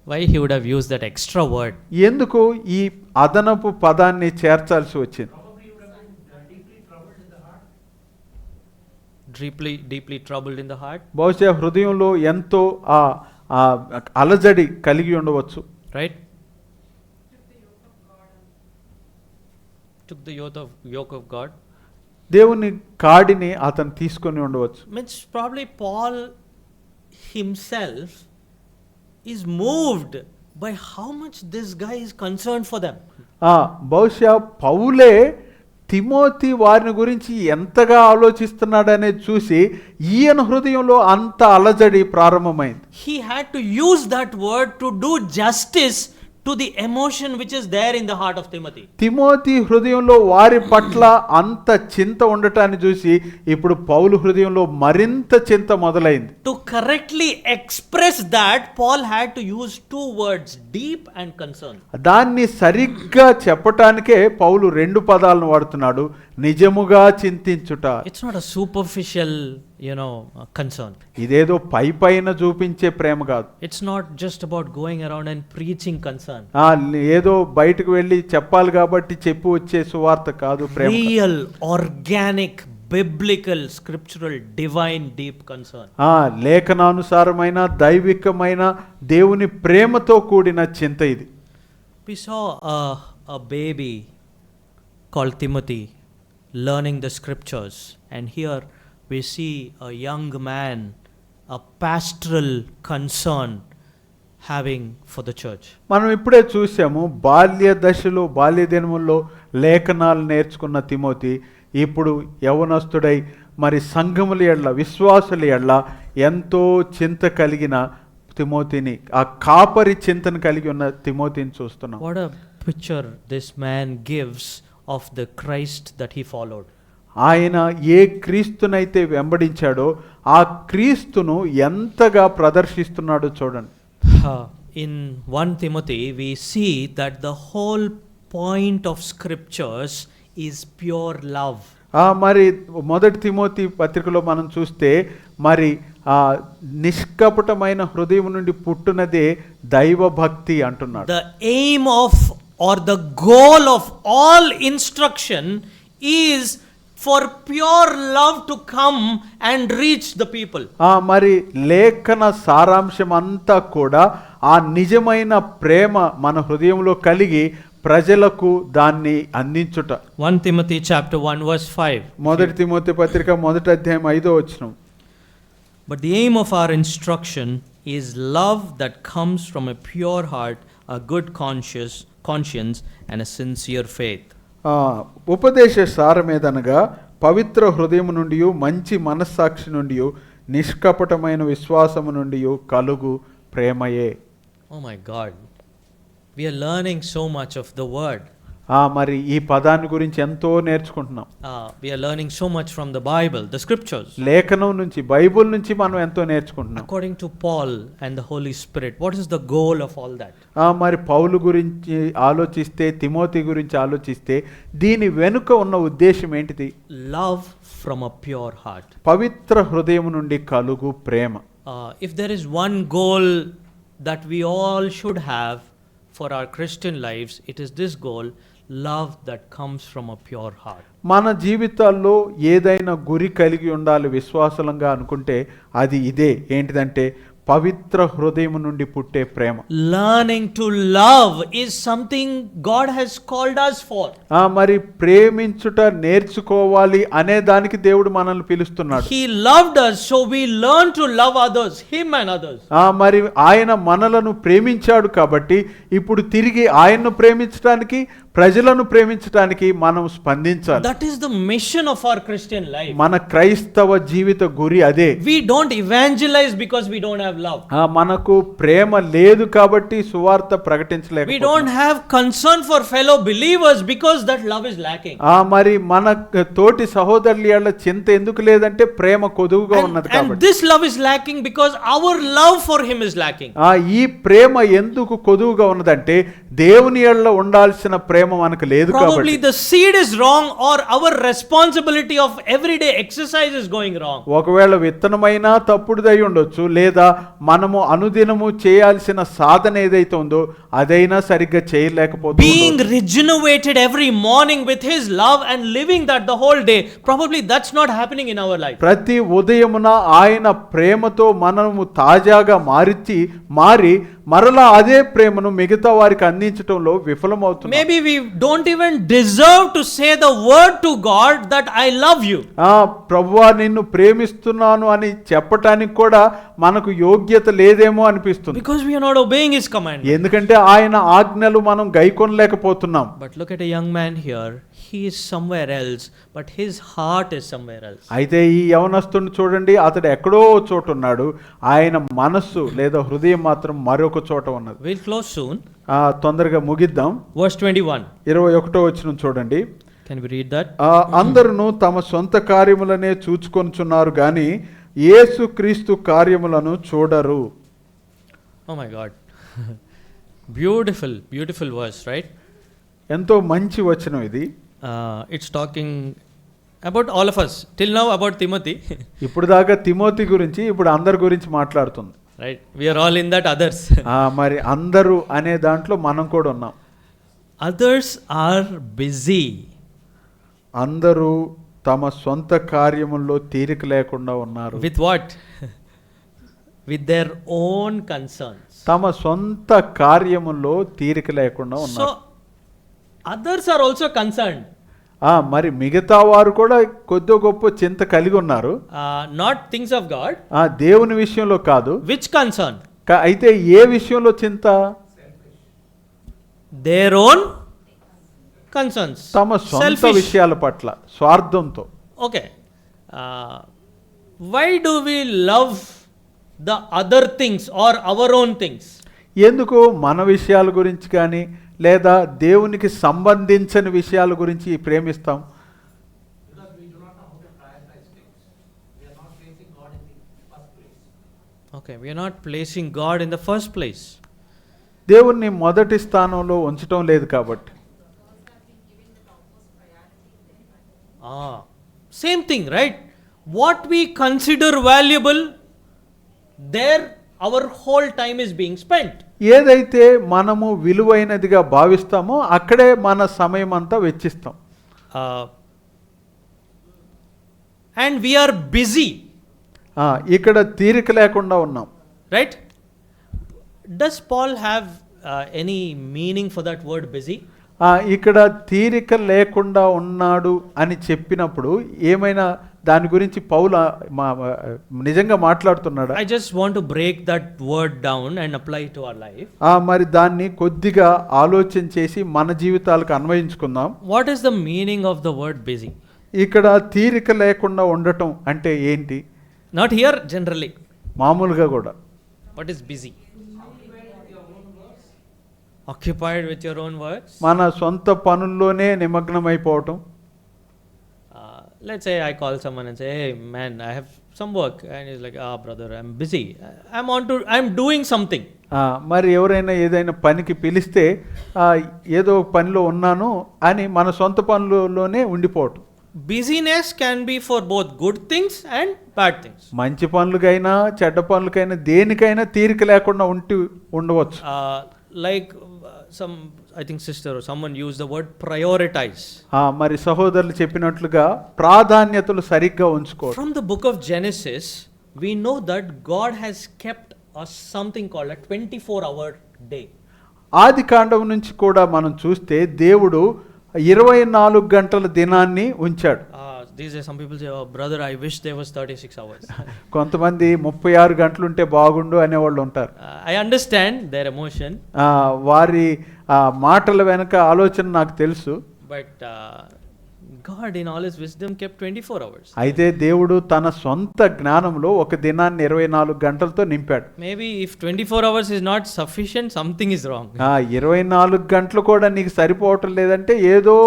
Why he would have used that extra word? ఎందుకు ఈ అదనపు పదాన్ని చేర్చాల్సి వచ్చింది? Probably you would have been deeply troubled in the heart. Deeply troubled in the heart, బహుశా హృదయంలో ఎంతో అలజడి కలిగి ఉండవచ్చు. right? Took the yoke of God. దేవుని కాడిని అతను తీసుకొని ఉండవచ్చు. Means probably Paul himself is moved by how much this guy is concerned for them. బహుశా పౌలే తిమోతి వారిని గురించి ఎంతగా ఆలోచిస్తున్నాడనేది చూసి ఈయన హృదయంలో అంత అలజడి ప్రారంభమైంది. He had to use that word to do justice to the emotion which is there in the heart of Timothy. Timothy హృదయంలో వారి పట్ల అంత చింత ఉండటాన్ని చూసి ఇప్పుడు పౌలు హృదయంలో మరింత చింత మొదలైంది. To correctly express that, Paul had to use two words, deep and concern. దాన్ని సరిగ్గా చెప్పటానికే పౌలు రెండు పదాలను వాడుతున్నాడు, నిజముగా చింతించుట. It's not a superficial, concern. ఇదేదో పైన చూపించే ప్రేమ కాదు. It's not just about going around and preaching concern. ఏదో బయటకు వెళ్ళి చెప్పాలి కాబట్టి చెప్పి వచ్చే సువార్త కాదు ప్రేమ. Real, organic, biblical, scriptural, divine, deep concern. లేఖనానుసారమైన దైవికమైన దేవుని ప్రేమతో కూడిన చింత ఇది. We saw a baby called Timothy learning the scriptures, and here we see a young man, a pastoral concern having for the church. మనం ఇప్పుడే చూసాము బాల్య దినముల్లో లేఖనాలు నేర్చుకున్న తిమోతి ఇప్పుడు యవనస్తుడై మరి సంఘముల ఎడ్ల విశ్వాసుల ఎడ్ల ఎంతో చింత కలిగిన తిమోతిని, ఆ కాపరి చింతను కలిగి ఉన్న తిమోతిని చూస్తున్నాం. What a picture this man gives of the Christ that he followed. ఆయన ఏ క్రీస్తునైతే వెంబడించాడో ఆ క్రీస్తును ఎంతగా ప్రదర్శిస్తున్నాడో చూడండి. In 1 Timothy we see that the whole point of scriptures is pure love. మరి మొదటి తిమోతి పత్రికలో మనం చూస్తే మరి నిష్కపటమైన హృదయం నుండి పుట్టునదే దైవ భక్తి అంటున్నాడు. The aim of or the goal of all instruction is for pure love to come and reach the people. మరి లేఖన సారాంశం అంతా కూడా ఆ నిజమైన ప్రేమ మన హృదయంలో కలిగి ప్రజలకు దాన్ని అందించుట. 1 Timothy chapter 1 verse 5. మొదటి తిమోతి పత్రిక 1వ అధ్యాయం 5వ వచనం. But the aim of our instruction is love that comes from a pure heart, a good conscience and a sincere faith. ఉపదేశ సారమేదనగా పవిత్ర హృదయము నుండి మంచి మనస్సాక్షి నుండి నిష్కపటమైన విశ్వాసము నుండి కలుగు ప్రేమయే. Oh my God, we are learning so much of the word. మరి ఈ పదాన్ని గురించి ఎంతో నేర్చుకుంటున్నాం. We are learning so much from the Bible, the scriptures. లేఖనం నుంచి, బైబిల్ నుంచి మనం ఎంతో నేర్చుకుంటున్నాం. According to Paul and the Holy Spirit, what is the goal of all that? మరి పౌలు గురించి ఆలోచిస్తే, తిమోతి గురించి ఆలోచిస్తే దీని వెనుక ఉన్న ఉద్దేశం ఏంటిది? Love from a pure heart. పవిత్ర హృదయం నుండి కలుగు ప్రేమ. If there is one goal that we all should have for our Christian lives, it is this goal, love that comes from a pure heart. మన జీవితాల్లో ఏదైనా గురి కలిగి ఉండాలి విశ్వాసంగా అనుకుంటే అది ఇదే. ఏంటిదంటే పవిత్ర హృదయం నుండి పుట్టే ప్రేమ. Learning to love is something God has called us for. మరి ప్రేమించుట నేర్చుకోవాలి అనే దానికి దేవుడు మనల్ని పిలుస్తున్నాడు. He loved us, so we learn to love others, him and others. మరి ఆయన మనలను ప్రేమించాడు కాబట్టి ఇప్పుడు తిరిగి ఆయన్ను ప్రేమించడానికి, ప్రజలను ప్రేమించడానికి మనం స్పందించాలి. That is the mission of our Christian life. మన క్రైస్తవ జీవిత గురి అదే. We don't evangelize because we don't have love. మనకు ప్రేమ లేదు కాబట్టి సువార్త We ప్రకటించలేకపోతున్నాం. don't have concern for fellow believers because that love is lacking. మరి మన తోటి సహోదరుల యెడల చింత ఎందుకు లేదంటే ప్రేమ కొదువుగా ఉన్నది And కాబట్టి. this love is lacking because our love for him is lacking. ఈ ప్రేమ ఎందుకు కొదువుగా ఉన్నదంటే దేవుని యెడల ఉండాల్సిన ప్రేమ మనకు లేదు Probably కాబట్టి. the seed is wrong or our responsibility of everyday exercise is going wrong. ఒకవేళ విత్తనమైనా తప్పుడుదై ఉండొచ్చు, లేదా మనము అనుదినము చేయాల్సిన సాధన ఏదైతే ఉందో అదైనా సరిగ్గా చేయలేకపోతుంది. Being regenerated every morning with his love and living that the whole day, probably that's not happening in our life. ప్రతి ఉదయమున ఆయన ప్రేమతో మనము తాజాగా మారి మరలా అదే ప్రేమను మిగతా వారికి అందించడంలో విఫలమవుతున్నాం. Maybe we don't even deserve to say the word to God that I love you. ప్రభువా నిన్ను ప్రేమిస్తున్నాను అని చెప్పటానికి కూడా మనకు యోగ్యత లేదేమో అనిపిస్తుంది. Because we are not obeying his command. ఎందుకంటే ఆయన ఆజ్ఞలు మనం గైకొనలేకపోతున్నాం. But look at a young man here. He is somewhere else, but his heart is somewhere else. అయితే ఈ యవనస్తుని చూడండి, అతడు ఎక్కడో చోట ఉన్నాడు, ఆయన మనస్సు లేదా హృదయం మాత్రం మరొక చోట ఉన్నది. We'll close soon. తొందరగా ముగిద్దాం. Verse 21. 21వ వచనం చూడండి. Can we read that? అందరును తమ సొంత కార్యములనే చూచుకొనుచున్నారు గాని యేసు క్రీస్తు కార్యములను చూడరు. Oh my God. Beautiful verse, right? ఎంతో మంచి వచనం ఇది. It's talking about all of us. Till now about Timothy. ఇప్పుడు దాకా తిమోతి గురించి, ఇప్పుడు అందరి గురించి మాట్లాడుతుంది. Right? We are all in that others. మరి అందరూ అనే దాంట్లో మనం కూడా ఉన్నాం. Others are busy. అందరూ తమ సొంత కార్యముల్లో తీరిక లేకుండా ఉన్నారు. With what? With their own concerns. తమ సొంత కార్యముల్లో తీరిక లేకుండా ఉన్నారు. So others are also concerned. మరి మిగతా వారు కూడా కొద్ది గొప్ప చింత కలిగి ఉన్నారు. Not things of God. దేవుని విషయంలో కాదు. Which concern? అయితే ఏ విషయంలో చింత? Their own concerns. తమ సొంత విషయాల పట్ల స్వార్థంతో. Okay. Why do we love the other things or our own things? ఎందుకు మన విషయాల గురించి కానీ లేదా దేవునికి సంబంధించని విషయాల గురించి ప్రేమిస్తాం? Because we do not know how to prioritize things. We are not placing God in the first place. Okay, we are not placing God in the first place. దేవుణ్ణి మొదటి స్థానంలో ఉంచటం లేదు కాబట్టి. Same thing, right? What we consider valuable, there our whole time is being spent. ఏదైతే మనము విలువైనదిగా భావిస్తామో అక్కడే మన సమయం అంతా వెచ్చిస్తాం. And we are busy. ఇక్కడ తీరిక లేకుండా ఉన్నాం. Right? Does Paul have any meaning for that word busy? ఇక్కడ తీరిక లేకుండా ఉన్నాడు అని చెప్పినప్పుడు ఏమైనా దాని గురించి పౌలు నిజంగా మాట్లాడుతున్నాడా? I just want to break that word down and apply it to our life. మరి దాన్ని కొద్దిగా ఆలోచన చేసి మన జీవితాలకు అన్వయించుకుందాం. What is the meaning of the word busy? ఇక్కడ తీరిక లేకుండా ఉండటం అంటే ఏంటి? Not here, generally. మామూలుగా కూడా. What is busy? Occupied with your own words. మన సొంత పనుల్లోనే నిమగ్నమైపోవటం. Let's say I call someone and say, hey man, I have some work, and he's like, brother, I'm busy. I'm doing something. మరి ఎవరైనా ఏదైనా పనికి పిలిస్తే ఏదో పనిలో ఉన్నాను అని మన సొంత పనుల్లోనే ఉండిపోవటం. Busyness can be for both good things and bad things. మంచి పనులకైనా చెడ్డ పనులకైనా దేనికైనా తీరిక లేకుండా ఉండవచ్చు. Like some, I think sister or someone used the word prioritize. మరి సహోదరులు చెప్పినట్లుగా ప్రాధాన్యతలు సరిగ్గా ఉంచుకో. From the book of Genesis, we know that God has kept something called a 24-hour day. ఆది కాండం నుంచి కూడా మనం చూస్తే దేవుడు 24 గంటల దినాన్ని ఉంచాడు. These days some people say, oh brother, I wish there was 36 hours. కొంతమంది 36 గంటలు ఉంటే బాగుండు అనేవాళ్ళు ఉంటారు. I understand their emotion. వారి మాటల వెనక ఆలోచన నాకు తెలుసు. But God in all his wisdom kept 24 hours. అయితే దేవుడు తన సొంత జ్ఞానంలో ఒక దినాన్ని 24 గంటలతో నింపాడు. Maybe if 24 hours is not sufficient, something is wrong. 24 గంటలు కూడా నీకు సరిపోవటం లేదంటే ఏదో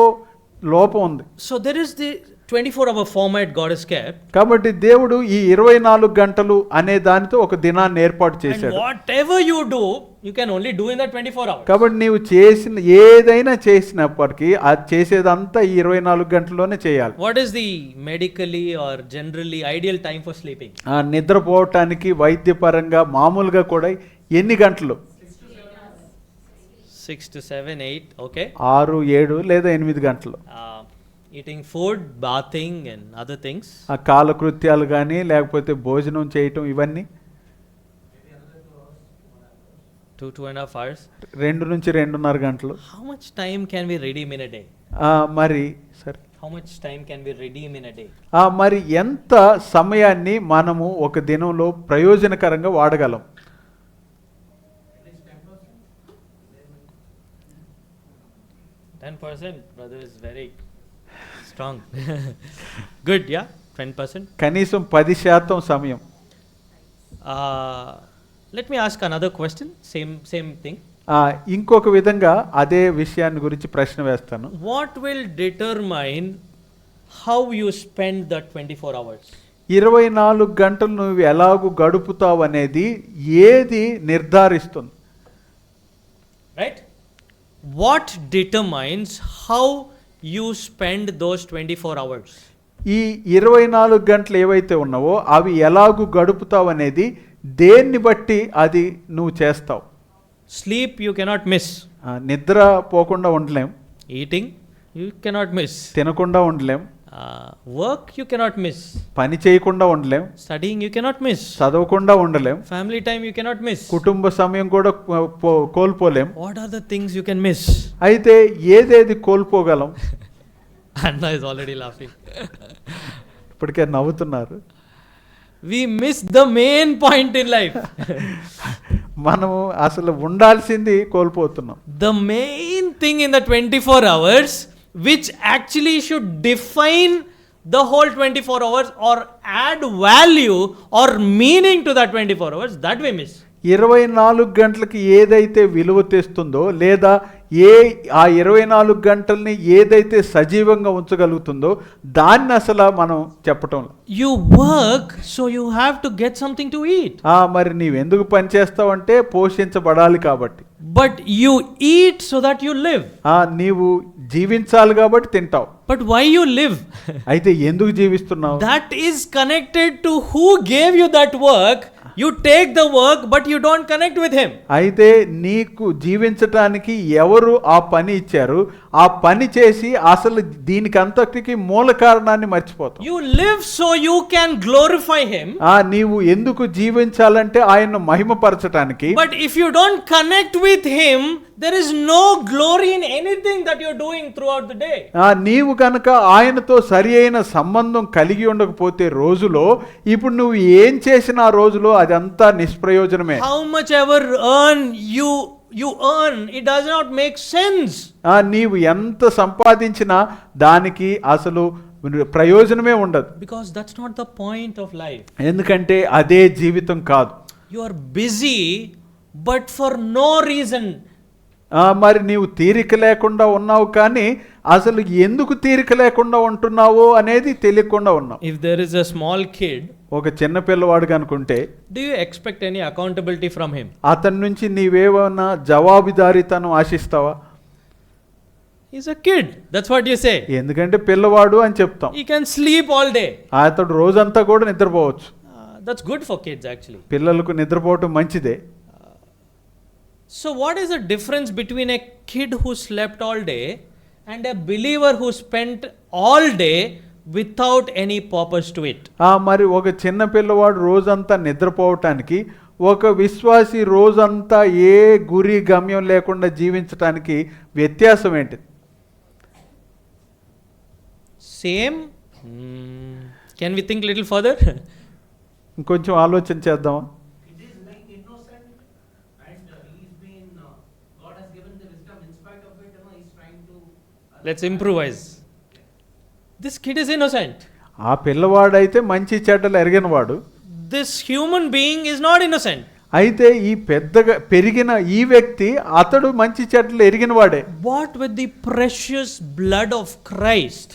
లోపం ఉంది. So there is the 24-hour format God has kept. కాబట్టి దేవుడు ఈ 24 గంటలు అనే దానితో ఒక దినాన్ని ఏర్పాటు And చేశాడు. whatever you do, you can only do in that 24 hours. కాబట్టి నీవు చేసిన ఏదైనా చేసినప్పటికీ అది చేసేదంతా ఈ 24 గంటల్లోనే చేయాలి. What is the medically or generally ideal time for sleeping? నిద్రపోవటానికి వైద్యపరంగా మామూలుగా కూడా ఎన్ని గంటలు? 6 to 7, 8, okay. 6, 7 లేదా 8 గంటలు. Eating food, bathing and other things. కాలకృత్యాలు కానీ లేకపోతే భోజనం చేయటం ఇవన్నీ 2.5 hours. 2 నుంచి 2.5 గంటలు. How much time can we redeem in a day? మరి సరే, How much time can we redeem in a day? మరి ఎంత సమయాన్ని మనము ఒక దినంలో ప్రయోజనకరంగా వాడగలం? 10%, brother is very strong. Good, yeah, 10%. కనీసం 10% సమయం. Let me ask another question, same thing. ఇంకొక విధంగా అదే విషయాన్ని గురించి ప్రశ్న వేస్తాను. What will determine how you spend the 24 hours? 24 గంటలు నువ్వు ఎలాగూ గడుపుతావు అనేది ఏది నిర్ధారిస్తుంది? Right? What determines how you spend those 24 hours? ఈ 24 గంటలు ఏవైతే ఉన్నావో అవి ఎలాగూ గడుపుతావు అనేది దేన్ని బట్టి అది నువ్వు చేస్తావు? Sleep you cannot miss. నిద్ర పోకుండా ఉండలేం. Eating you cannot miss. తినకుండా ఉండలేం. Work you cannot miss. పని చేయకుండా ఉండలేం. Studying you cannot miss. చదవకుండా ఉండలేం. Family time you cannot miss. కుటుంబ సమయం కూడా కోల్పోలేం. What are the things you can miss? అయితే ఏదేది కోల్పోగలం? Anna is already laughing. ఇప్పటికే నవ్వుతున్నారు. We miss the main point in life. మనము అసలు ఉండాల్సింది కోల్పోతున్నాం. The main thing in the 24 hours which actually should define the whole 24 hours or add value or meaning to that 24 hours, that we miss. 24 గంటలకి ఏదైతే విలువ తెస్తుందో లేదా ఆ 24 గంటల్ని ఏదైతే సజీవంగా ఉంచగలుగుతుందో దాన్ని అసలు మనం చెప్పటం. You work so you have to get something to eat. మరి నీవెందుకు పని చేస్తావంటే పోషించబడాలి కాబట్టి. But you eat so that you live. నీవు జీవించాలి కాబట్టి తింటావు. But why you live? అయితే ఎందుకు జీవిస్తున్నావు? That is connected to who gave you that work. You take the work but you don't connect with him. అయితే నీకు జీవించటానికి ఎవరు ఆ పని ఇచ్చారు? ఆ పని చేసి అసలు దీనికి అంతటికి మూల కారణాన్ని మర్చిపోతావు. You live so you can glorify him. నీవు ఎందుకు జీవించాలంటే ఆయన్ను మహిమపరచటానికి. But if you don't connect with him, there is no glory in anything that you're doing throughout the day. నీవు కనుక ఆయనతో సరి అయిన సంబంధం కలిగి ఉండకపోతే రోజులో ఇప్పుడు నువ్వు ఏం చేసినా ఆ రోజులో అదంతా నిష్ప్రయోజనమే. How much ever earn you earn, it does not make sense. నీవు ఎంత సంపాదించినా దానికి అసలు ప్రయోజనమే ఉండదు. Because that's not the point of life. ఎందుకంటే అదే జీవితం కాదు. You are busy but for no reason. మరి నీవు తీరిక లేకుండా ఉన్నావు కానీ అసలు ఎందుకు తీరిక లేకుండా ఉంటున్నావో అనేది తెలియకుండా ఉన్నావు. If there is a small kid, ఒక చిన్న పిల్లవాడు కనుకుంటే do you expect any accountability from him? అతని నుంచి నీవేమన్నా జవాబుదారీతనం ఆశిస్తావా? He's a kid, that's what you say. ఎందుకంటే పిల్లవాడు అని చెప్తాం. He can sleep all day. అతడు రోజంతా కూడా నిద్రపోవచ్చు. That's good for kids actually. పిల్లలకు నిద్రపోవటం మంచిదే. So what is the difference between a kid who slept all day and a believer who spent all day without any purpose to it? మరి ఒక చిన్న పిల్లవాడు రోజంతా నిద్రపోవటానికి ఒక విశ్వాసి రోజంతా ఏ గురి గమ్యం లేకుండా జీవించటానికి వ్యత్యాసం ఏంటి? Same? Can we think little further? ఇంకొంచెం ఆలోచన చేద్దాం. It is like innocent, and he's been, God has given the wisdom. In spite of it, he's trying to. Let's improvise. This kid is innocent. ఆ పిల్లవాడైతే మంచి చెడ్డలు ఎరిగినవాడు. This human being is not innocent. అయితే ఈ పెద్దగా పెరిగిన ఈ వ్యక్తి అతడు మంచి చెడ్డలు ఎరిగినవాడే. What with the precious blood of Christ?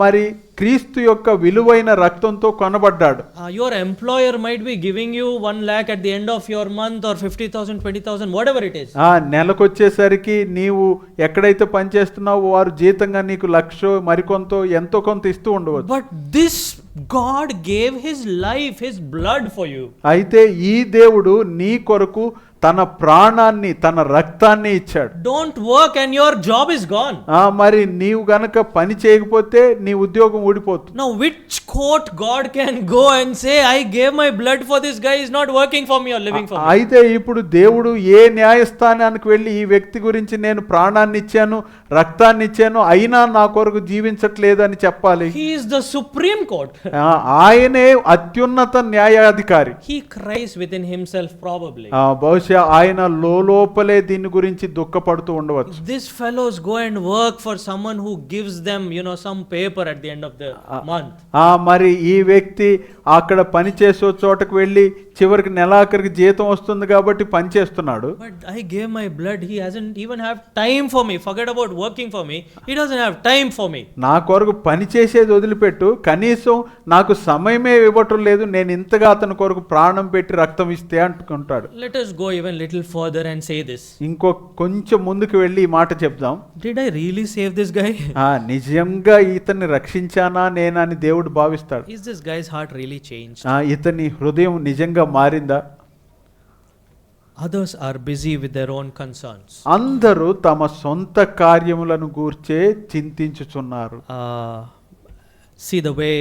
మరి క్రీస్తు యొక్క విలువైన రక్తంతో కొనబడ్డాడు. Your employer might be giving you 1 lakh at the end of your month, or 50,000, 20,000, whatever it is. నెలకొచ్చేసరికి నీవు ఎక్కడైతే పనిచేస్తున్నావో వారు జీతంగా నీకు 1,00,000 మరికొంత ఎంతో కొంత ఇస్తూ ఉండవచ్చు. But this God gave his life, his blood for you. అయితే ఈ దేవుడు నీ కొరకు తన ప్రాణాన్ని తన రక్తాన్ని ఇచ్చాడు. Don't work and your job is gone. మరి నీవు గనక పని చేయకపోతే నీ ఉద్యోగం ఊడిపోతుంది. Now which court God can go and say, I gave my blood for this guy, is not working for me or living for me? అయితే ఇప్పుడు దేవుడు ఏ న్యాయస్థానానికి వెళ్ళి ఈ వ్యక్తి గురించి నేను ప్రాణాన్ని ఇచ్చాను, రక్తాన్ని ఇచ్చాను, అయినా నా కొరకు జీవించట్లేదు అని చెప్పాలి? He is the supreme court. ఆయనే అత్యున్నత న్యాయాధికారి. He cries within himself probably. బహుశా ఆయన లోపలే దీని గురించి దుఃఖపడుతూ ఉండవచ్చు. These fellows go and work for someone who gives them, some paper at the end of the month. మరి ఈ వ్యక్తి అక్కడ పని చేసే చోటకు వెళ్ళి చివరికి నెలాఖరికి జీతం వస్తుంది కాబట్టి పని చేస్తున్నాడు. But I gave my blood, he hasn't even have time for me. Forget about working for me, he doesn't have time for me. నా కొరకు పని చేసేది వదిలిపెట్టు, కనీసం నాకు సమయమే ఇవ్వటం లేదు, నేను ఇంతగా అతని కొరకు ప్రాణం పెట్టి రక్తం ఇస్తే అంటుకుంటాడు. Let us go even little further and say this. ఇంకో కొంచెం ముందుకు వెళ్ళి ఈ మాట చెప్దాం. Did I really save this guy? నిజంగా ఇతన్ని రక్షించానా నేనని దేవుడు భావిస్తాడు. Is this guy's heart really changed? ఇతని హృదయం నిజంగా మారిందా? Others are busy with their own concerns. అందరూ తమ సొంత కార్యములను గూర్చే చింతించుచున్నారు. See the way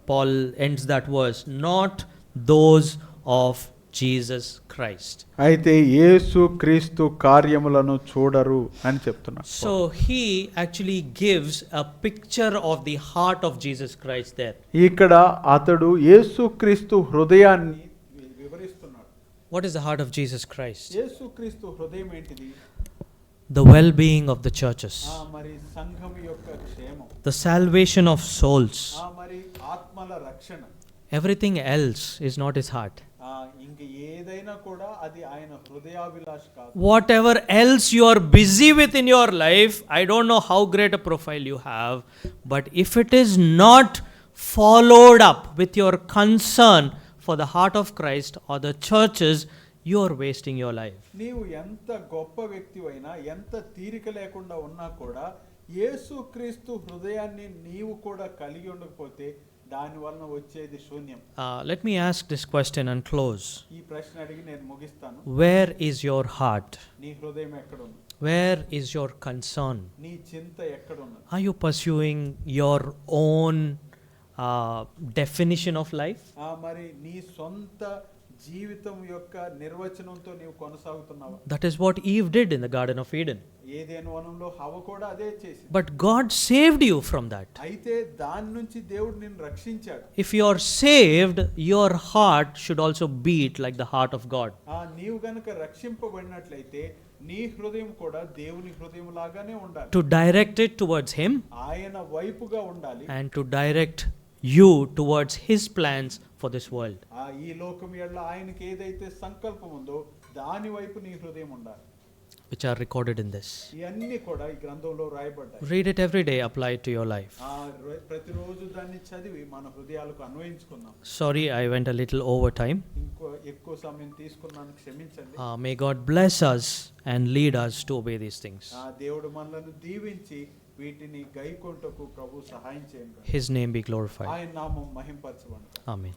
Paul ends that verse, not those of Jesus Christ. అయితే యేసు క్రీస్తు కార్యములను చూడరు అని చెప్తున్నాడు. So he actually gives a picture of the heart of Jesus Christ there. ఇక్కడ అతడు యేసు క్రీస్తు హృదయాన్ని వివరిస్తున్నాడు. What is the heart of Jesus Christ? యేసు క్రీస్తు హృదయం ఏంటిది? The well-being of the churches. మరి సంఘం యొక్క క్షేమం. The salvation of souls. మరి ఆత్మల రక్షణ. Everything else is not his heart. ఇంక ఏదైనా కూడా అది ఆయన హృదయాభిలాష కాదు. Whatever else you are busy with in your life, I don't know how great a profile you have, but if it is not followed up with your concern for the heart of Christ or the churches, you are wasting your life. నీవు ఎంత గొప్ప వ్యక్తివైనా, ఎంత తీరిక లేకుండా ఉన్నా కూడా యేసుక్రీస్తు హృదయాన్ని నీవు కూడా కలిగి ఉండకపోతే దాని వలన వచ్చేది శూన్యం. Let me ask this question and close. ఈ ప్రశ్న అడిగి నేను ముగిస్తాను. Where is your heart? నీ హృదయం ఎక్కడ ఉంది? Where is your concern? నీ చింత ఎక్కడ ఉంది? Are you pursuing your own definition of life? మరి నీ సొంత జీవితం యొక్క నిర్వచనంతో నీవు కొనసాగుతున్నావా? That is what Eve did in the Garden of Eden. ఏదెను వనంలో హవ్వ కూడా అదే చేసింది. But God saved you from that. అయితే దాని నుంచి దేవుడు నిన్ను రక్షించాడు. If you are saved, your heart should also beat like the heart of God. నీవు గనుక రక్షింపబడినట్లయితే నీ హృదయం కూడా దేవుని హృదయం లాగానే ఉండాలి. To direct it towards Him ఆయన వైపుగా ఉండాలి. and to direct you towards His plans for this world. ఈ లోకం ఎడల ఆయనకి ఏదైతే సంకల్పం ఉందో దాని వైపు నీ హృదయం ఉండాలి. Which are recorded in this. ఇవన్నీ కూడా ఈ గ్రంథంలో రాయబడ్డాయి. Read it every day, apply it to your life. ప్రతిరోజు దాన్ని చదివి మన హృదయాలకు అన్వయించుకుందాం. Sorry, I went a little over time. ఇంకో ఎక్కువ సమయం తీసుకున్నాను, క్షమించండి. May God bless us and lead us to obey these things. దేవుడు మనలను దీవించి వీటిని గైకొంటకు ప్రభు సహాయం చేయండి. His name be glorified. ఆయన నామం మహింపరచబడును. Amen.